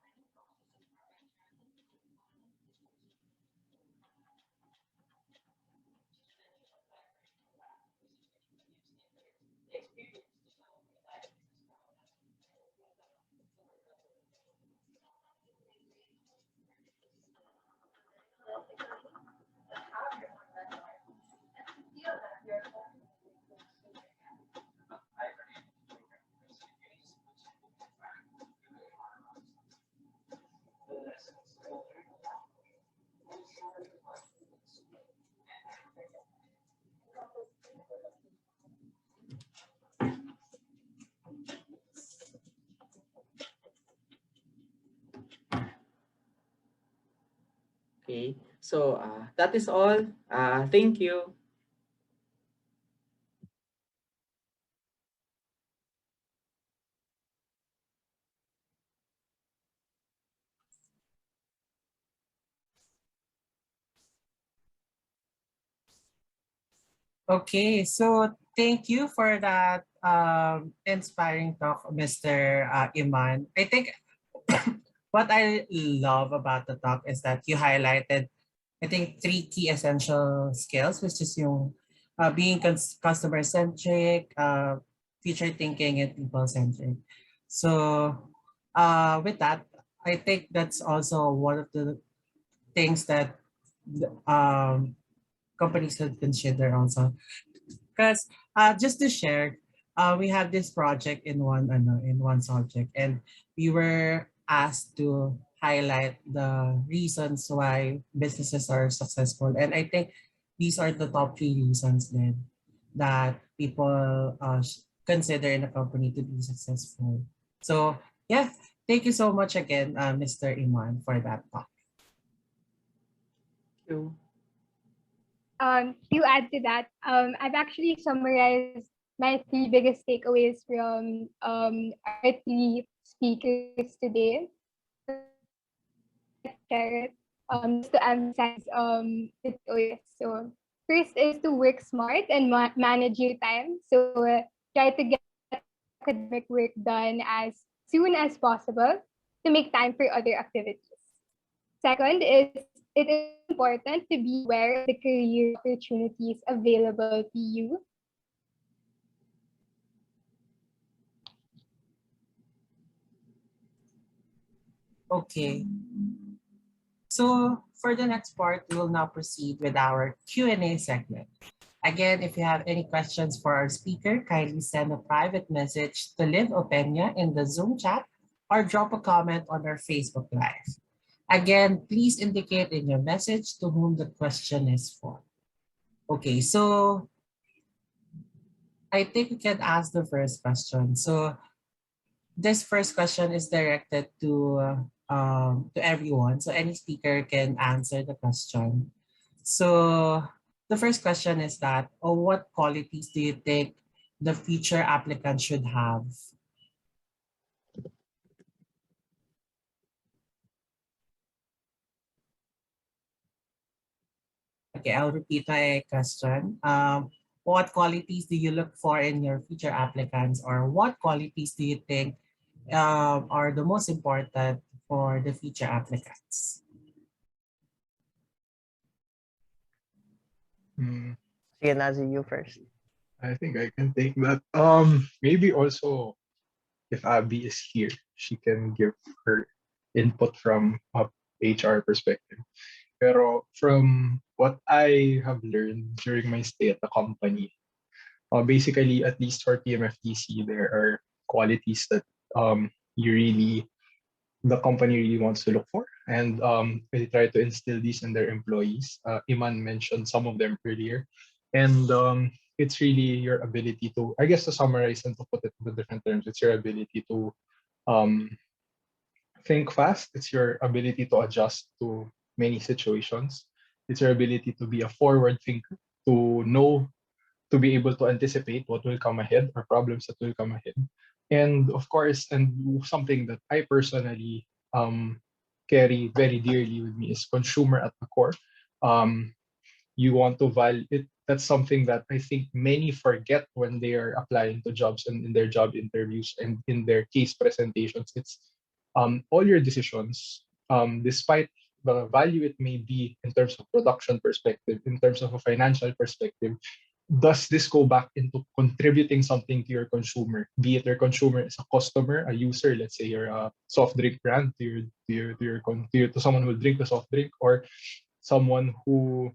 Okay, so that is all. Thank you. Okay, so thank you for that inspiring talk, Mr. Iman. I think what I love about the talk is that you highlighted, I think, three key essential skills, which is yung being customer centric, future thinking, and people centric. So with that, I think that's also one of the things that um, companies should consider also. Because just to share, we have this project in in one subject, and we were asked to highlight the reasons why businesses are successful. And I think these are the top three reasons then that people consider in a company to be successful. So yeah, thank you so much again, Mr. Iman, for that talk. You. To add to that, I've actually summarized my three biggest takeaways from our three speakers today. So share it just to emphasize the takeaways. So first is to work smart and manage your time. So try to get academic work done as soon as possible to make time for other activities. Second is it is important to be aware of the career opportunities available to you. Okay. So for the next part, we will now proceed with our Q&A segment. Again, if you have any questions for our speaker, kindly send a private message to Liv Openya in the Zoom chat or drop a comment on our Facebook Live. Again, please indicate in your message to whom the question is for. Okay, so I think we can ask the first question. So this first question is directed to everyone, so any speaker can answer the question. So the first question is that, what qualities do you think the future applicant should have? Okay, I'll repeat my question. What qualities do you look for in your future applicants, or what qualities do you think are the most important for the future applicants? Hmm, Sige, Nazi, you first. I think I can take that. Maybe also if Abby is here, she can give her input from a HR perspective. Pero from what I have learned during my stay at the company, basically, at least for PMFTC, there are qualities that you really the company really wants to look for, and they try to instill these in their employees. Iman mentioned some of them earlier, and it's really your ability to, I guess, to summarize and to put it into different terms, it's your ability to um, think fast. It's your ability to adjust to many situations. It's your ability to be a forward thinker, to know, to be able to anticipate what will come ahead or problems that will come ahead. And of course, and something that I personally carry very dearly with me is consumer at the core. Um, you want to value it. That's something that I think many forget when they are applying to jobs and in their job interviews and in their case presentations. It's all your decisions, despite the value it may be in terms of production perspective, in terms of a financial perspective, does this go back into contributing something to your consumer? Be it your consumer is a customer, a user, let's say you're a soft drink brand to someone who will drink the soft drink, or someone who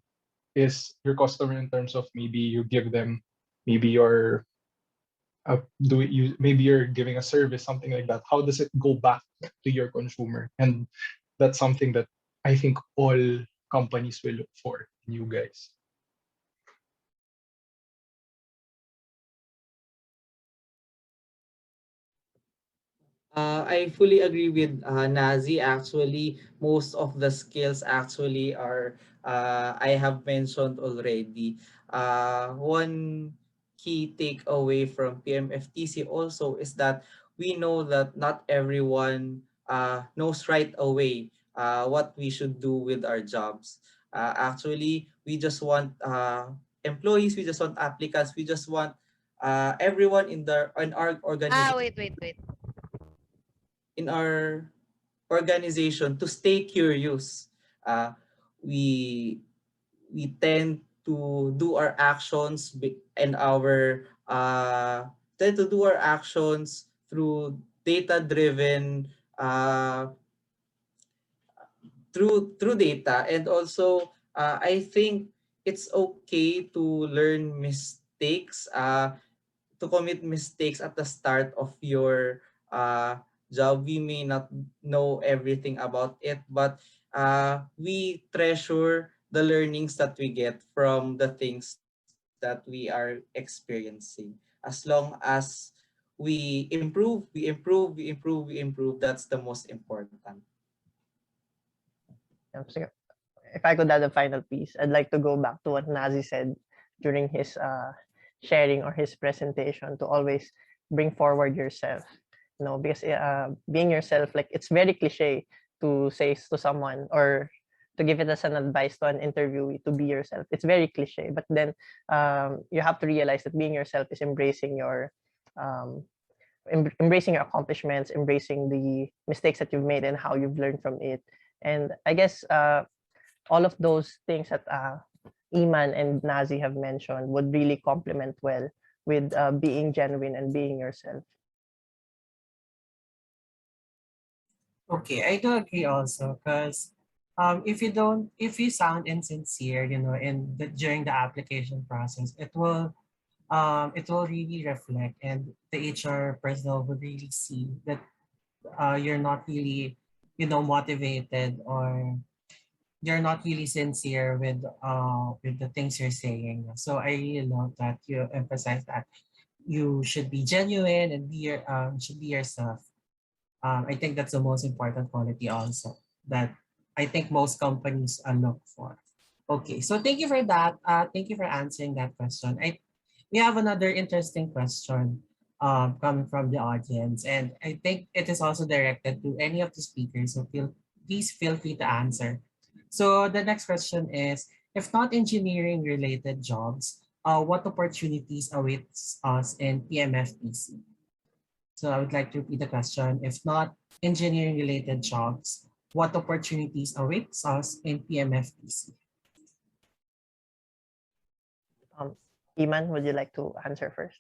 is your customer in terms of maybe you give them, maybe you're maybe you're giving a service, something like that. How does it go back to your consumer? And that's something that I think all companies will look for in you guys. I fully agree with Nazi. Actually, most of the skills actually are I have mentioned already. One key takeaway from PMFTC also is that we know that not everyone knows right away what we should do with our jobs. Actually, we just want employees, we just want applicants, we just want everyone in our organization Wait. in our organization to stay curious. We we tend to do our actions and our tend to do our actions through data driven through data. And also I think it's okay to learn mistakes, to commit mistakes at the start of your job. We may not know everything about it, but we treasure the learnings that we get from the things that we are experiencing. As long as we improve, that's the most important. So if I could add a final piece, I'd like to go back to what Nazi said during his sharing or his presentation, to always bring forward yourself. You know, because being yourself, like, it's very cliche to say to someone, or to give it as an advice to an interviewee, to be yourself. It's very cliche, but then you have to realize that being yourself is embracing your um, embracing your accomplishments, embracing the mistakes that you've made and how you've learned from it. And I guess all of those things that Iman and Nazi have mentioned would really complement well with being genuine and being yourself. Okay, I do agree also, because if you sound insincere, during the application process, it will really reflect, and the HR personnel will really see that you're not really, motivated, or you're not really sincere with the things you're saying. So I really love that you emphasize that you should be genuine and should be yourself. I think that's the most important quality also that I think most companies look for. Okay, so thank you for that. Thank you for answering that question. We have another interesting question coming from the audience, and I think it is also directed to any of the speakers. So please feel free to answer. So the next question is: if not engineering related jobs, what opportunities awaits us in PMFTC? So I would like to repeat the question. If not engineering related jobs, what opportunities awaits us in PMFTC? Iman, would you like to answer first?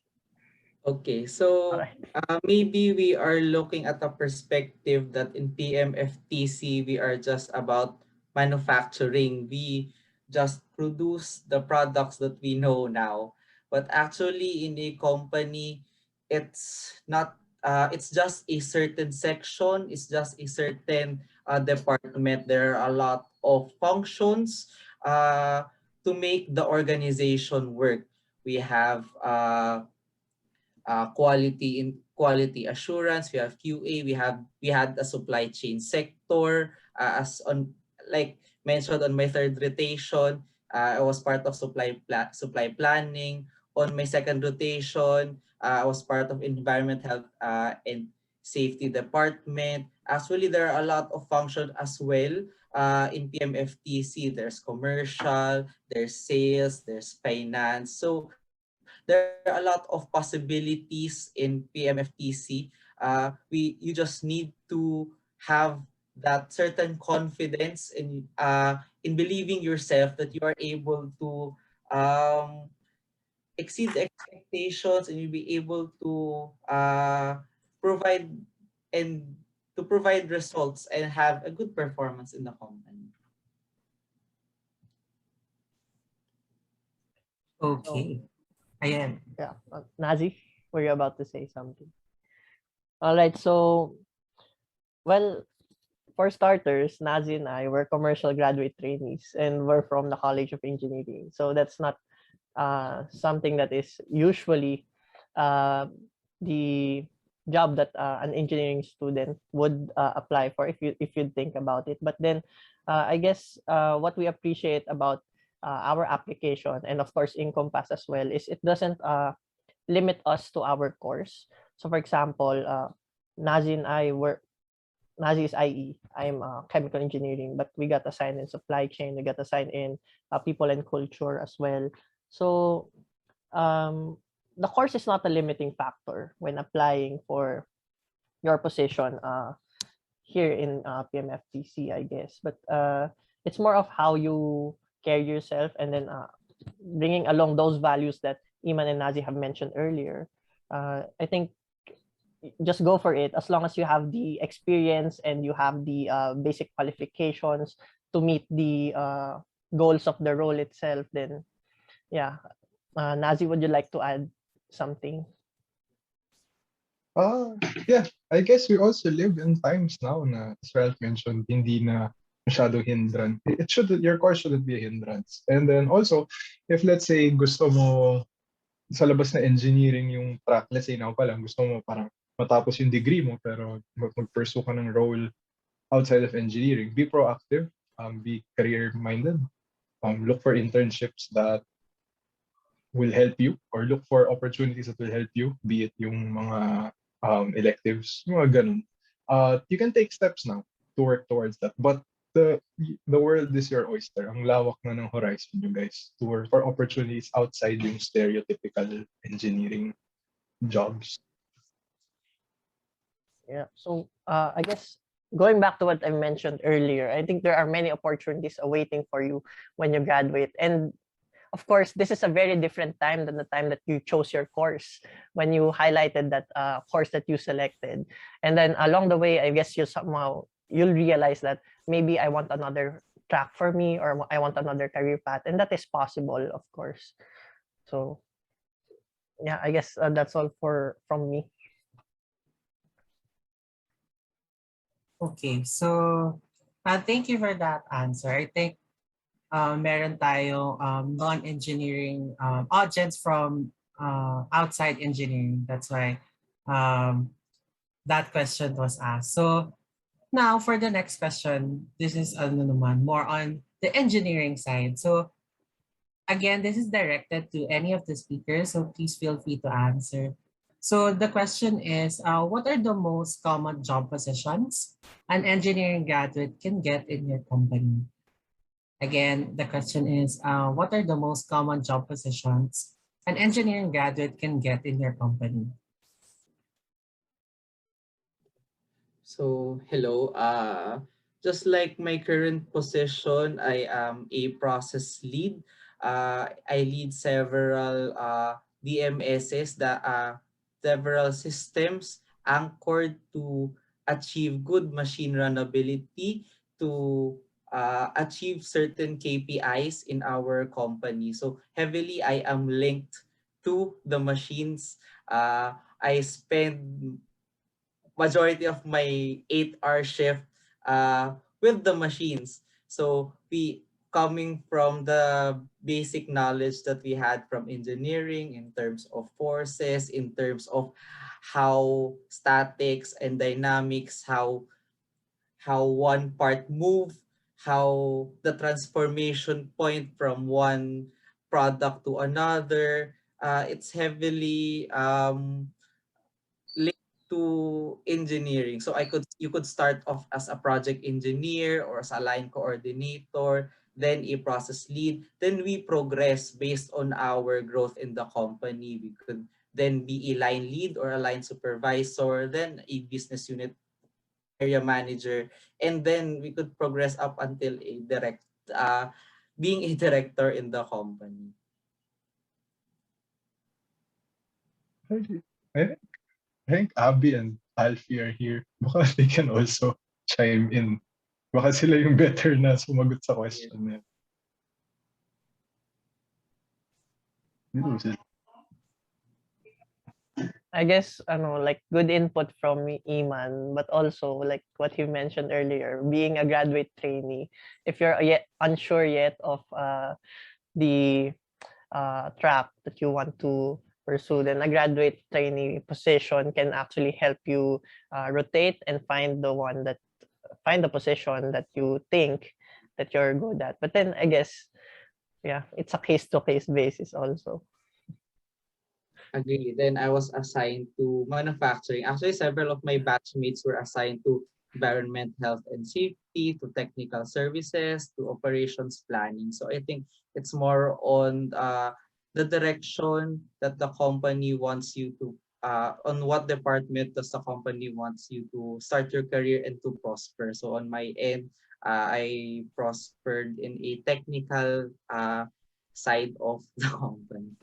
Okay, All so right. maybe we are looking at a perspective that in PMFTC we are just about manufacturing. We just produce the products that we know now. But actually in a company, it's not, it's just a certain section, it's just a certain department. There are a lot of functions to make the organization work. We have quality assurance, we have QA, we had a supply chain sector, as on, like mentioned on my third rotation, I was part of supply planning. On my second rotation, I was part of environment, health, and safety department. Actually, there are a lot of functions as well in PMFTC. There's commercial, there's sales, there's finance. So there are a lot of possibilities in PMFTC. You just need to have that certain confidence in believing yourself that you are able to exceed expectations, and you'll be able to provide and to provide results and have a good performance in the company. So Okay, ayan. yeah, Nazi, were you about to say something? All right. So, well, for starters, Nazi and I were commercial graduate trainees, and we're from the College of Engineering. So that's not something that is usually uh, the job that an engineering student would apply for, if you think about it. But then I guess what we appreciate about our application, and of course Encompass as well, is it doesn't limit us to our course. So for example, Nazi and I were Nazi is IE. I'm chemical engineering, but we got assigned in supply chain. We got assigned in people and culture as well. So the course is not a limiting factor when applying for your position here in PMFTC, I guess. But it's more of how you carry yourself, and then bringing along those values that Iman and Nazi have mentioned earlier. I think just go for it as long as you have the experience and you have the basic qualifications to meet the goals of the role itself. Then yeah, Nazi, would you like to add something? Yeah, I guess we also live in times now na, as Ralph mentioned, hindi na masyado hindrance. Your course shouldn't be a hindrance. And then also, if let's say gusto mo sa labas na engineering yung track, let's say now pa lang, gusto mo parang matapos yung degree mo pero mag-pursue ka ng role outside of engineering, be proactive, be career-minded, look for internships that will help you or look for opportunities that will help you, be it yung mga electives, yung mga ganun. You can take steps now to work towards that. But the world is your oyster. Ang lawak na ng horizon, you guys, to work for opportunities outside yung stereotypical engineering jobs. Yeah. So I guess going back to what I mentioned earlier, I think there are many opportunities awaiting for you when you graduate. And of course, this is a very different time than the time that you chose your course when you highlighted that course that you selected. And then along the way, I guess you'll realize that maybe I want another track for me or I want another career path. And that is possible, of course. So yeah, I guess that's all from me. Okay, so thank you for that answer. I think meron tayong non-engineering audience from outside engineering. That's why that question was asked. So now for the next question, this is ano naman, more on the engineering side. So again, this is directed to any of the speakers, so please feel free to answer. So the question is, what are the most common job positions an engineering graduate can get in your company? Again, the question is, what are the most common job positions an engineering graduate can get in your company? So, hello. Just like my current position, I am a process lead. I lead several DMSs, several systems anchored to achieve good machine runnability, to achieve certain KPIs in our company. So heavily, I am linked to the machines. I spend majority of my 8-hour shift with the machines. So we coming from the basic knowledge that we had from engineering in terms of forces, in terms of how statics and dynamics, how one part move, how the transformation point from one product to another. It's heavily linked to engineering. So you could start off as a project engineer or as a line coordinator, then a process lead. Then we progress based on our growth in the company. We could then be a line lead or a line supervisor, then a business unit area manager, and then we could progress up until being a director in the company. I think Abby and Alfie are here. Baka they can also chime in. Baka sila yung better na sumagot sa question niya. I guess like good input from Iman, but also like what he mentioned earlier, being a graduate trainee, if you're yet unsure yet of the track that you want to pursue, then a graduate trainee position can actually help you rotate and find the position that you think that you're good at. But then I guess, yeah, it's a case-to-case basis also. Agree. Then I was assigned to manufacturing. Actually, several of my batchmates were assigned to environment, health, and safety, to technical services, to operations planning. So I think it's more on the direction that the company wants you to, on what department does the company wants you to start your career and to prosper. So on my end, I prospered in a technical side of the company.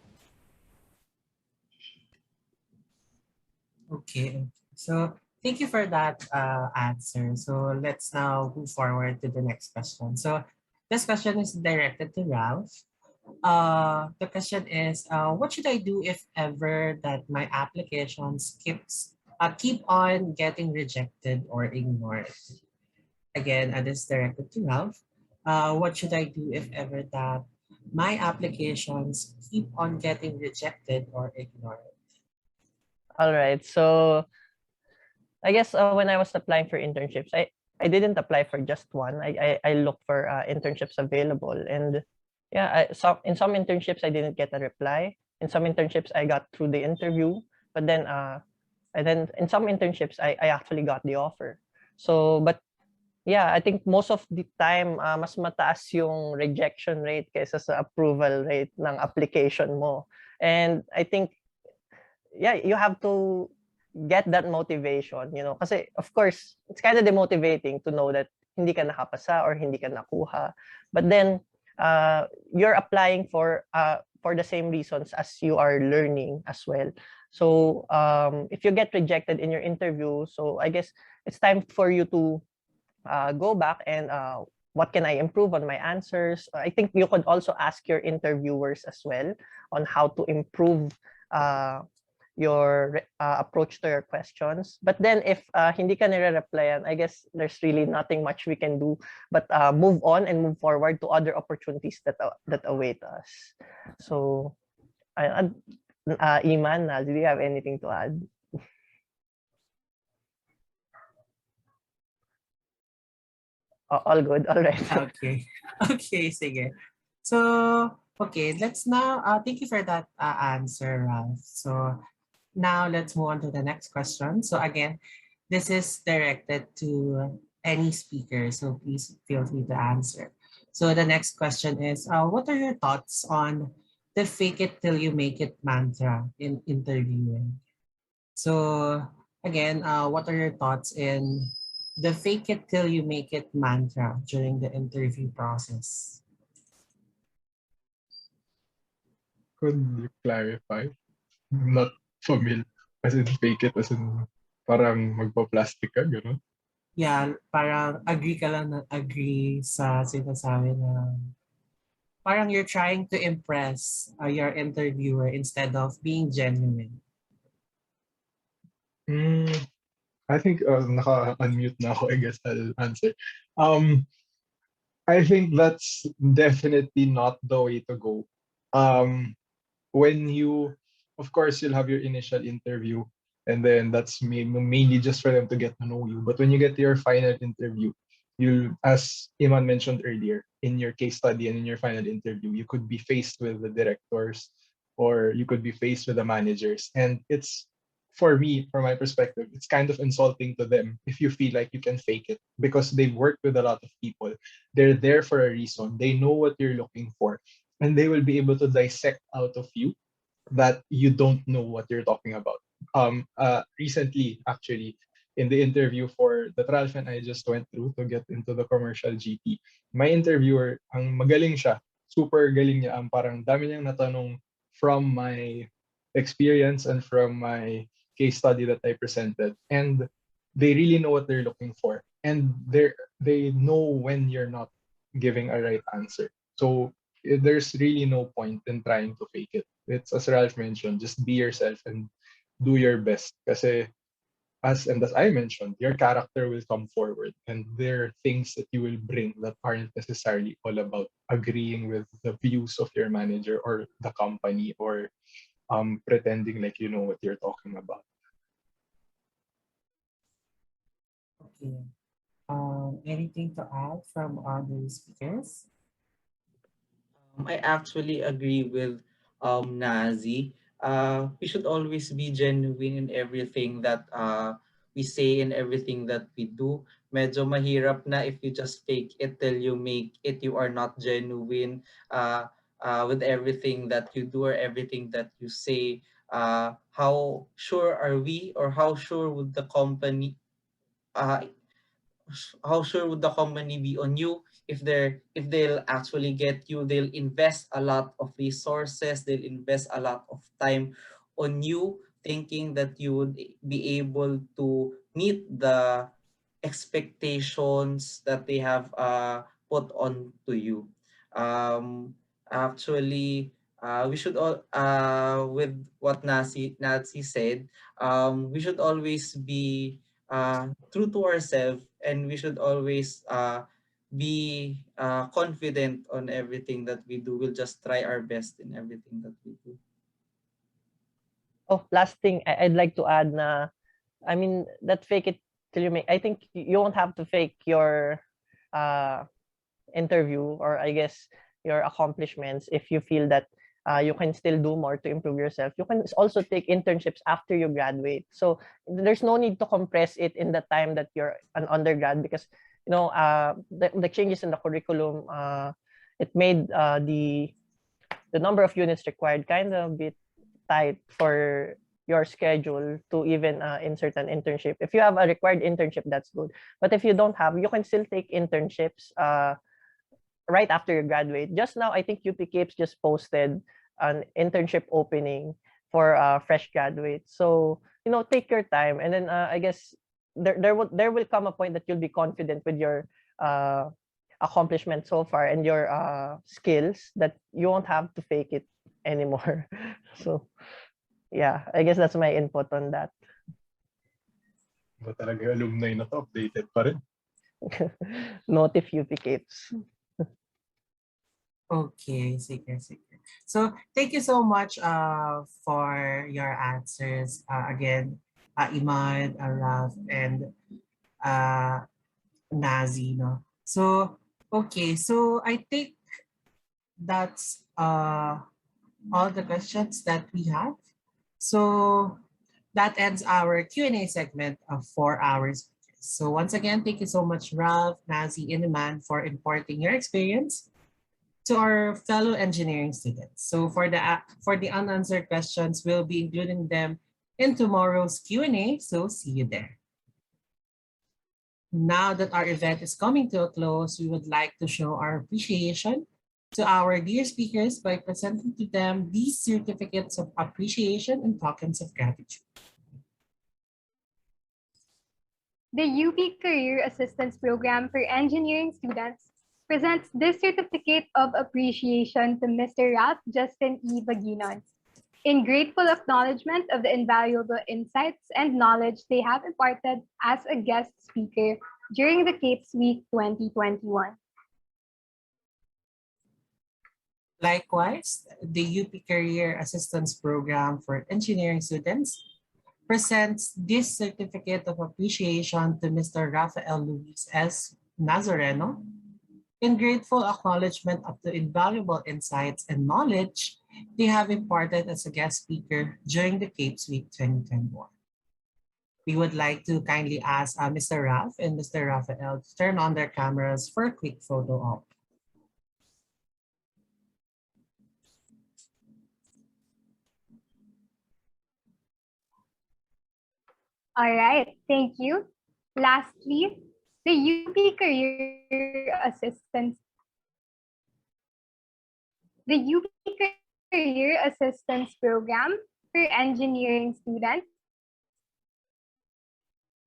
Okay. So thank you for that answer. So let's now move forward to the next question. So this question is directed to Ralph. The question is, what should I do if ever that my applications keep on getting rejected or ignored? Again, this is directed to Ralph. What should I do if ever that my applications keep on getting rejected or ignored? All right. So I guess when I was applying for internships, I didn't apply for just one. I looked for internships available, and yeah, in some internships I didn't get a reply. In some internships I got through the interview, but then and then in some internships I actually got the offer. So but yeah, I think most of the time mas mataas yung rejection rate kaysa sa approval rate ng application mo. And I think yeah, you have to get that motivation, you know, kasi of course, it's kind of demotivating to know that hindi ka nakapasa or hindi ka nakuha. But then you're applying for the same reasons as you are learning as well. So if you get rejected in your interview, so I guess it's time for you to go back and what can I improve on my answers? I think you could also ask your interviewers as well on how to improve your approach to your questions. But then if hindi ka nire-replyan, I guess there's really nothing much we can do but move on and move forward to other opportunities that await us. So, Iman, do you have anything to add? All good. All right. Okay. Okay, sige. So, okay, let's now, thank you for that answer, Ralph. So, now let's move on to the next question. So again, this is directed to any speaker, so please feel free to answer. So the next question is, what are your thoughts on the fake it till you make it mantra in interviewing? So again, what are your thoughts in the fake it till you make it mantra during the interview process? Could you clarify? Not familiar. As in fake it, as in parang magpa-plastic ka, gano'n? Yeah, parang agree ka lang na agree sa sinasabi na parang you're trying to impress your interviewer instead of being genuine. Mm, I think naka-unmute na ako, I guess I'll answer. Um, I think that's definitely not the way to go. When you, of course, you'll have your initial interview, and then that's mainly just for them to get to know you. But when you get to your final interview, you'll, as Iman mentioned earlier, in your case study and in your final interview, you could be faced with the directors or you could be faced with the managers. And it's, for me, from my perspective, it's kind of insulting to them if you feel like you can fake it because they've worked with a lot of people. They're there for a reason. They know what you're looking for, and they will be able to dissect out of you that you don't know what you're talking about. Recently, actually, in the interview for that Ralph and I just went through to get into the commercial GT, my interviewer, ang magaling siya, super galing niya, ang parang dami niyang natanong from my experience and from my case study that I presented. And they really know what they're looking for. And they know when you're not giving a right answer. So there's really no point in trying to fake it. It's as Ralph mentioned, just be yourself and do your best. Kasi as I mentioned, your character will come forward, and there are things that you will bring that aren't necessarily all about agreeing with the views of your manager or the company or pretending like you know what you're talking about. Okay. Anything to add from other speakers? I actually agree with Nazi. We should always be genuine in everything that we say and everything that we do. Medyo mahirap na if you just fake it till you make it. You are not genuine with everything that you do or everything that you say. How sure are we, or how sure would the company uh, how sure would the company be on you if they'll actually get you? They'll invest a lot of resources, they'll invest a lot of time on you thinking that you would be able to meet the expectations that they have put on to you. Actually, we should all with what Nancy said, we should always be true to ourselves, and we should always be confident on everything that we do. We'll just try our best in everything that we do. Oh, last thing I'd like to add na, I mean, that fake it till you make, I think you won't have to fake your uh, interview, or I guess your accomplishments, if you feel that you can still do more to improve yourself. You can also take internships after you graduate. So there's no need to compress it in the time that you're an undergrad, because the changes in the curriculum, it made the number of units required kind of a bit tight for your schedule to even insert an internship. If you have a required internship, that's good. But if you don't have, you can still take internships right after you graduate. Just now, I think UP Capes just posted an internship opening for fresh graduates. So take your time, and then I guess there will come a point that you'll be confident with your accomplishment so far and your skills, that you won't have to fake it anymore. So yeah, I guess that's my input on that. Ba talaga alumni na to, updated pa rin. Note if UP Capes. Okay, sige. So thank you so much for your answers. Again, Iman, Ralph, and Nazi. No? So, okay. So I think that's all the questions that we have. So that ends our Q&A segment of 4 hours. So once again, thank you so much, Ralph, Nazi, and Iman, for imparting your experience to our fellow engineering students. So for the unanswered questions, we'll be including them in tomorrow's Q&A. So see you there. Now that our event is coming to a close, we would like to show our appreciation to our dear speakers by presenting to them these certificates of appreciation and tokens of gratitude. The UP Career Assistance Program for Engineering Students presents this certificate of appreciation to Mr. Ralph Justin E. Baginon, in grateful acknowledgement of the invaluable insights and knowledge they have imparted as a guest speaker during the CAPES Week 2021. Likewise, the UP Career Assistance Program for Engineering Students presents this certificate of appreciation to Mr. Rafael Luis S. Nazareno, in grateful acknowledgement of the invaluable insights and knowledge they have imparted as a guest speaker during the CAPES Week 2021. We would like to kindly ask Mr. Ralph and Mr. Rafael to turn on their cameras for a quick photo op. All right, thank you. Lastly, the UP Career Assistance Program for Engineering Students.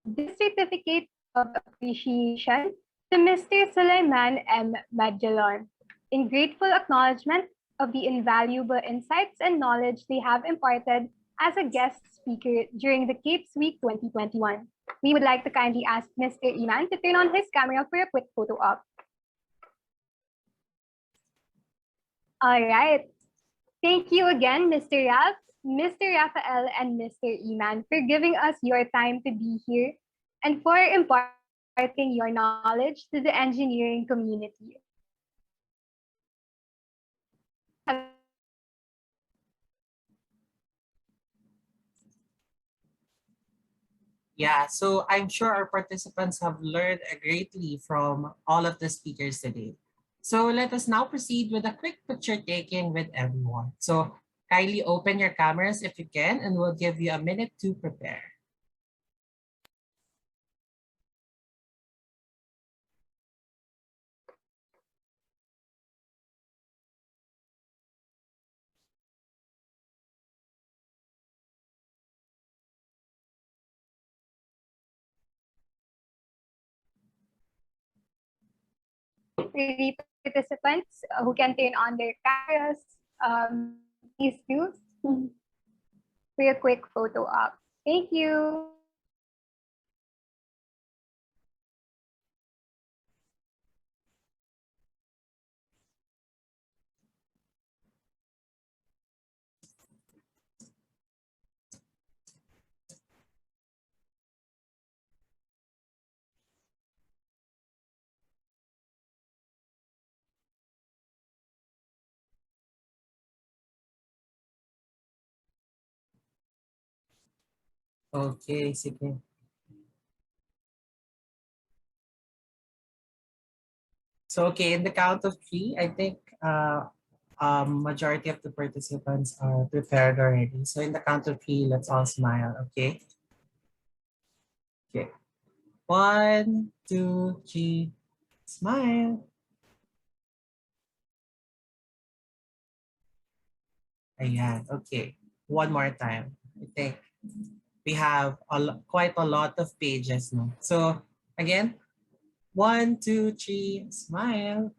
This certificate of appreciation to Mr. Sulaiman M. Magellan, in grateful acknowledgement of the invaluable insights and knowledge they have imparted as a guest speaker during the CAPES Week 2021. We would like to kindly ask Mr. Iman to turn on his camera for a quick photo op. All right. Thank you again, Mr. Ralph, Mr. Rafael, and Mr. Iman, for giving us your time to be here and for imparting your knowledge to the engineering community. Yeah, so I'm sure our participants have learned greatly from all of the speakers today. So let us now proceed with a quick picture taking with everyone. So kindly open your cameras if you can, and we'll give you a minute to prepare. the participants who can turn on their cameras, please do for a quick photo op. Thank you. Okay, sige. So, okay, in the count of three, I think majority of the participants are prepared already. So in the count of three, let's all smile, okay? Okay. 1, 2, 3, smile. Ayan, okay. One more time. I think we have quite a lot of pages now. So again, 1, 2, 3, smile.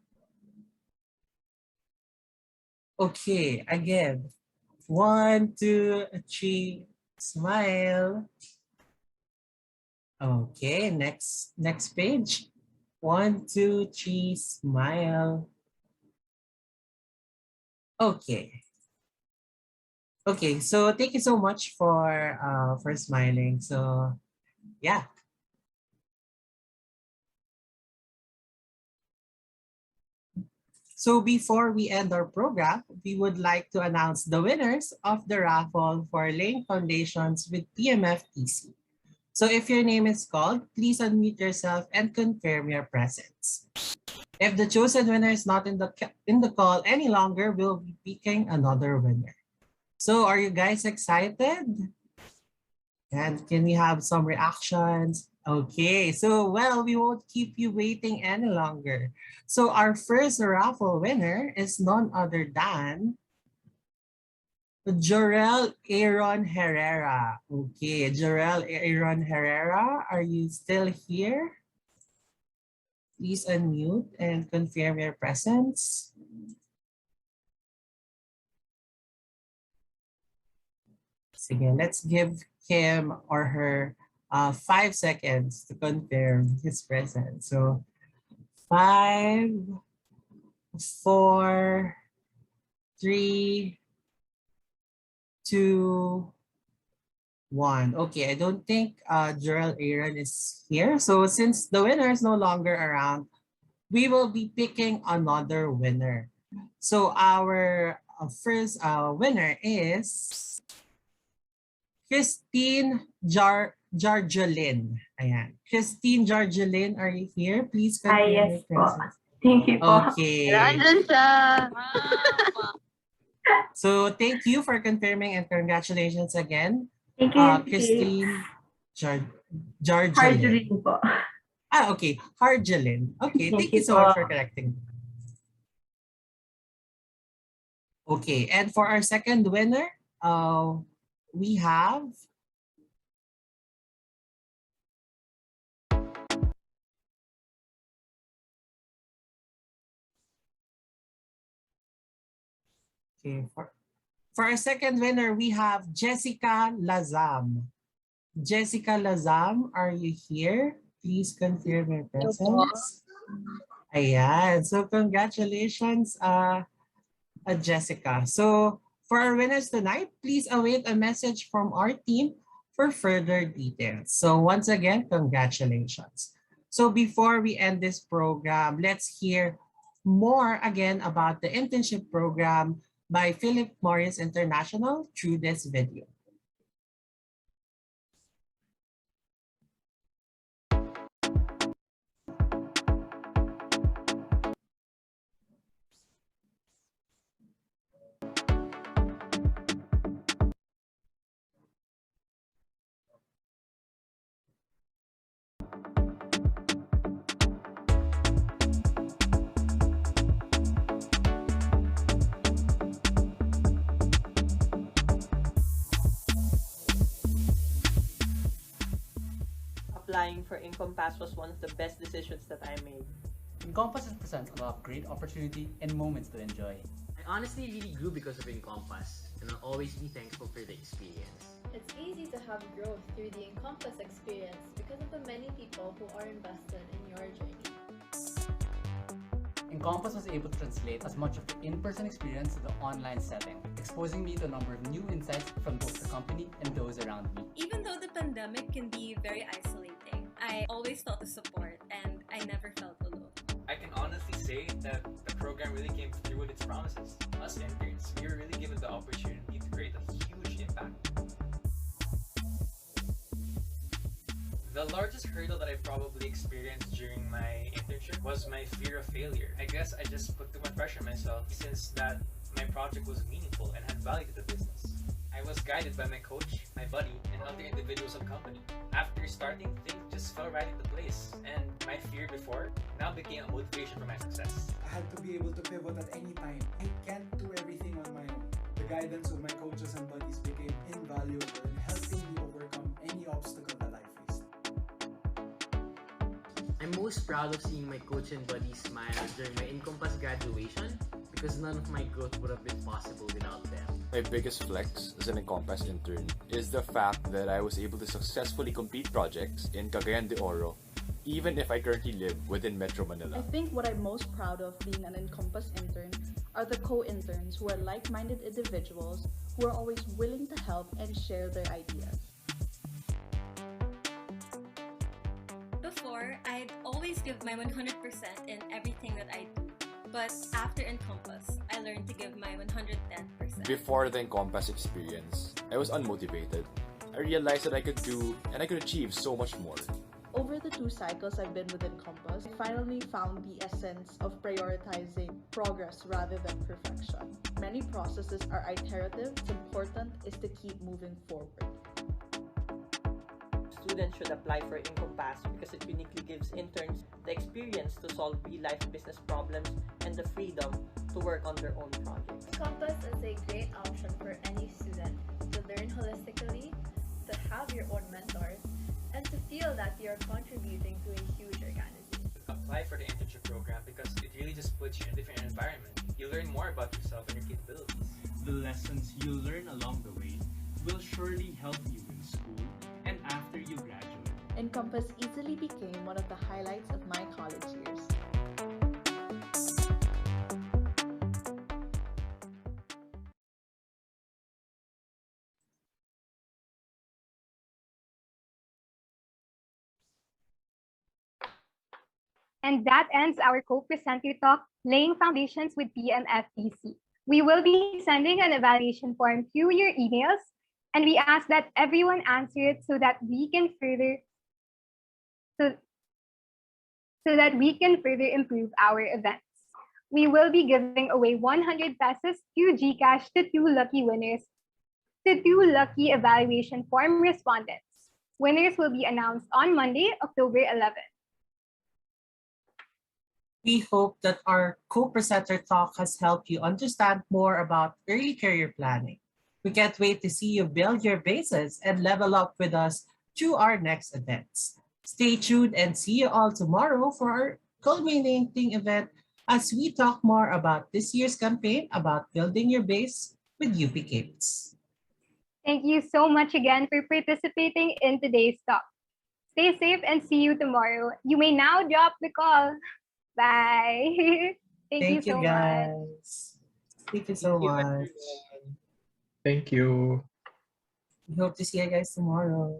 Okay, again. 1, 2, 3, smile. Okay, next page. 1, 2, 3, smile. Okay. Okay, so thank you so much for smiling. So yeah. So before we end our program, we would like to announce the winners of the raffle for laying foundations with PMFTC. So if your name is called, please unmute yourself and confirm your presence. If the chosen winner is not in the call any longer, we'll be picking another winner. So are you guys excited? And can we have some reactions? Okay, so well, we won't keep you waiting any longer. So our first raffle winner is none other than Jorel Aaron Herrera. Okay, Jorel Aaron Herrera, are you still here? Please unmute and confirm your presence. Sige, let's give him or her 5 seconds to confirm his presence. So 5, 4, 3, 2, 1. Okay, I don't think Jorel Aaron is here. So since the winner is no longer around, we will be picking another winner. So our first winner is Christine Jarjolin. Ayan. Christine Jarjolin, are you here? Please confirm your presence. Thank you po. Okay. Nandun siya. So thank you for confirming and congratulations again. Thank you. Christine Jarjolin. Harjulin po. Okay. Harjolin. Okay, thank you so po. much for correcting. Okay, and for our second winner, we have okay, for our second winner, we have Jessica Lazam. Jessica Lazam, are you here? Please confirm your presence. Ayan. So congratulations, Jessica. So for our winners tonight, please await a message from our team for further details. So once again, congratulations. So before we end this program, let's hear more again about the internship program by Philip Morris International through this video. Applying for Income Pass was one of the best decisions that I made. Encompass presents a lot of great opportunity and moments to enjoy. I honestly really grew because of Encompass, and I'll always be thankful for the experience. It's easy to have growth through the Encompass experience because of the many people who are invested in your journey. Encompass was able to translate as much of the in-person experience to the online setting, exposing me to a number of new insights from both the company and those around me. Even though the pandemic can be very isolating, I always felt the support and I never felt alone. I can honestly say that the program really came through with its promises. Us interns, we were really given the opportunity to create a huge impact. The largest hurdle that I probably experienced during my internship was my fear of failure. I guess I just put too much pressure on myself since that my project was meaningful and had value to the business. I was guided by my coach, my buddy, and other individuals of the company. After starting, things just fell right into place, and my fear before now became a motivation for my success. I had to be able to pivot at any time. I can't do everything on my own. The guidance of my coaches and buddies became invaluable in helping me overcome any obstacle that I faced. I'm most proud of seeing my coach and buddies smile during my Encompass graduation because none of my growth would have been possible without them. My biggest flex as an Encompass intern is the fact that I was able to successfully complete projects in Cagayan de Oro, even if I currently live within Metro Manila. I think what I'm most proud of being an Encompass intern are the co-interns who are like-minded individuals who are always willing to help and share their ideas. Before, I'd always give my 100% in everything that I do. But after Encompass, I learned to give my 110%. Before the Encompass experience, I was unmotivated. I realized that I could do and I could achieve so much more. Over the 2 cycles I've been with Encompass, I finally found the essence of prioritizing progress rather than perfection. Many processes are iterative. What's important is to keep moving forward. Students should apply for Encompass because it uniquely gives interns the experience to solve real-life business problems and the freedom to work on their own projects. Encompass is a great option for any student to learn holistically, to have your own mentors, and to feel that you're contributing to a huge organization. Apply for the internship program because it really just puts you in a different environment. You learn more about yourself and your capabilities. The lessons you learn along the way will surely help you in school and after you graduate. Encompass easily became one of the highlights of my college years. And that ends our co-presenter talk, Laying Foundations with PMFTC. We will be sending an evaluation form to your emails, and we ask that everyone answer it so that we can further improve our events. We will be giving away 100 pesos to GCash to 2 lucky winners, to 2 lucky evaluation form respondents. Winners will be announced on Monday, October 11th. We hope that our co-presenter talk has helped you understand more about early career planning. We can't wait to see you build your bases and level up with us through our next events. Stay tuned and see you all tomorrow for our culminating event as we talk more about this year's campaign about building your base with UP Capes. Thank you so much again for participating in today's talk. Stay safe and see you tomorrow. You may now drop the call. Bye. Thank you so guys. much. Thank you so much. Thank you. We hope to see you guys tomorrow.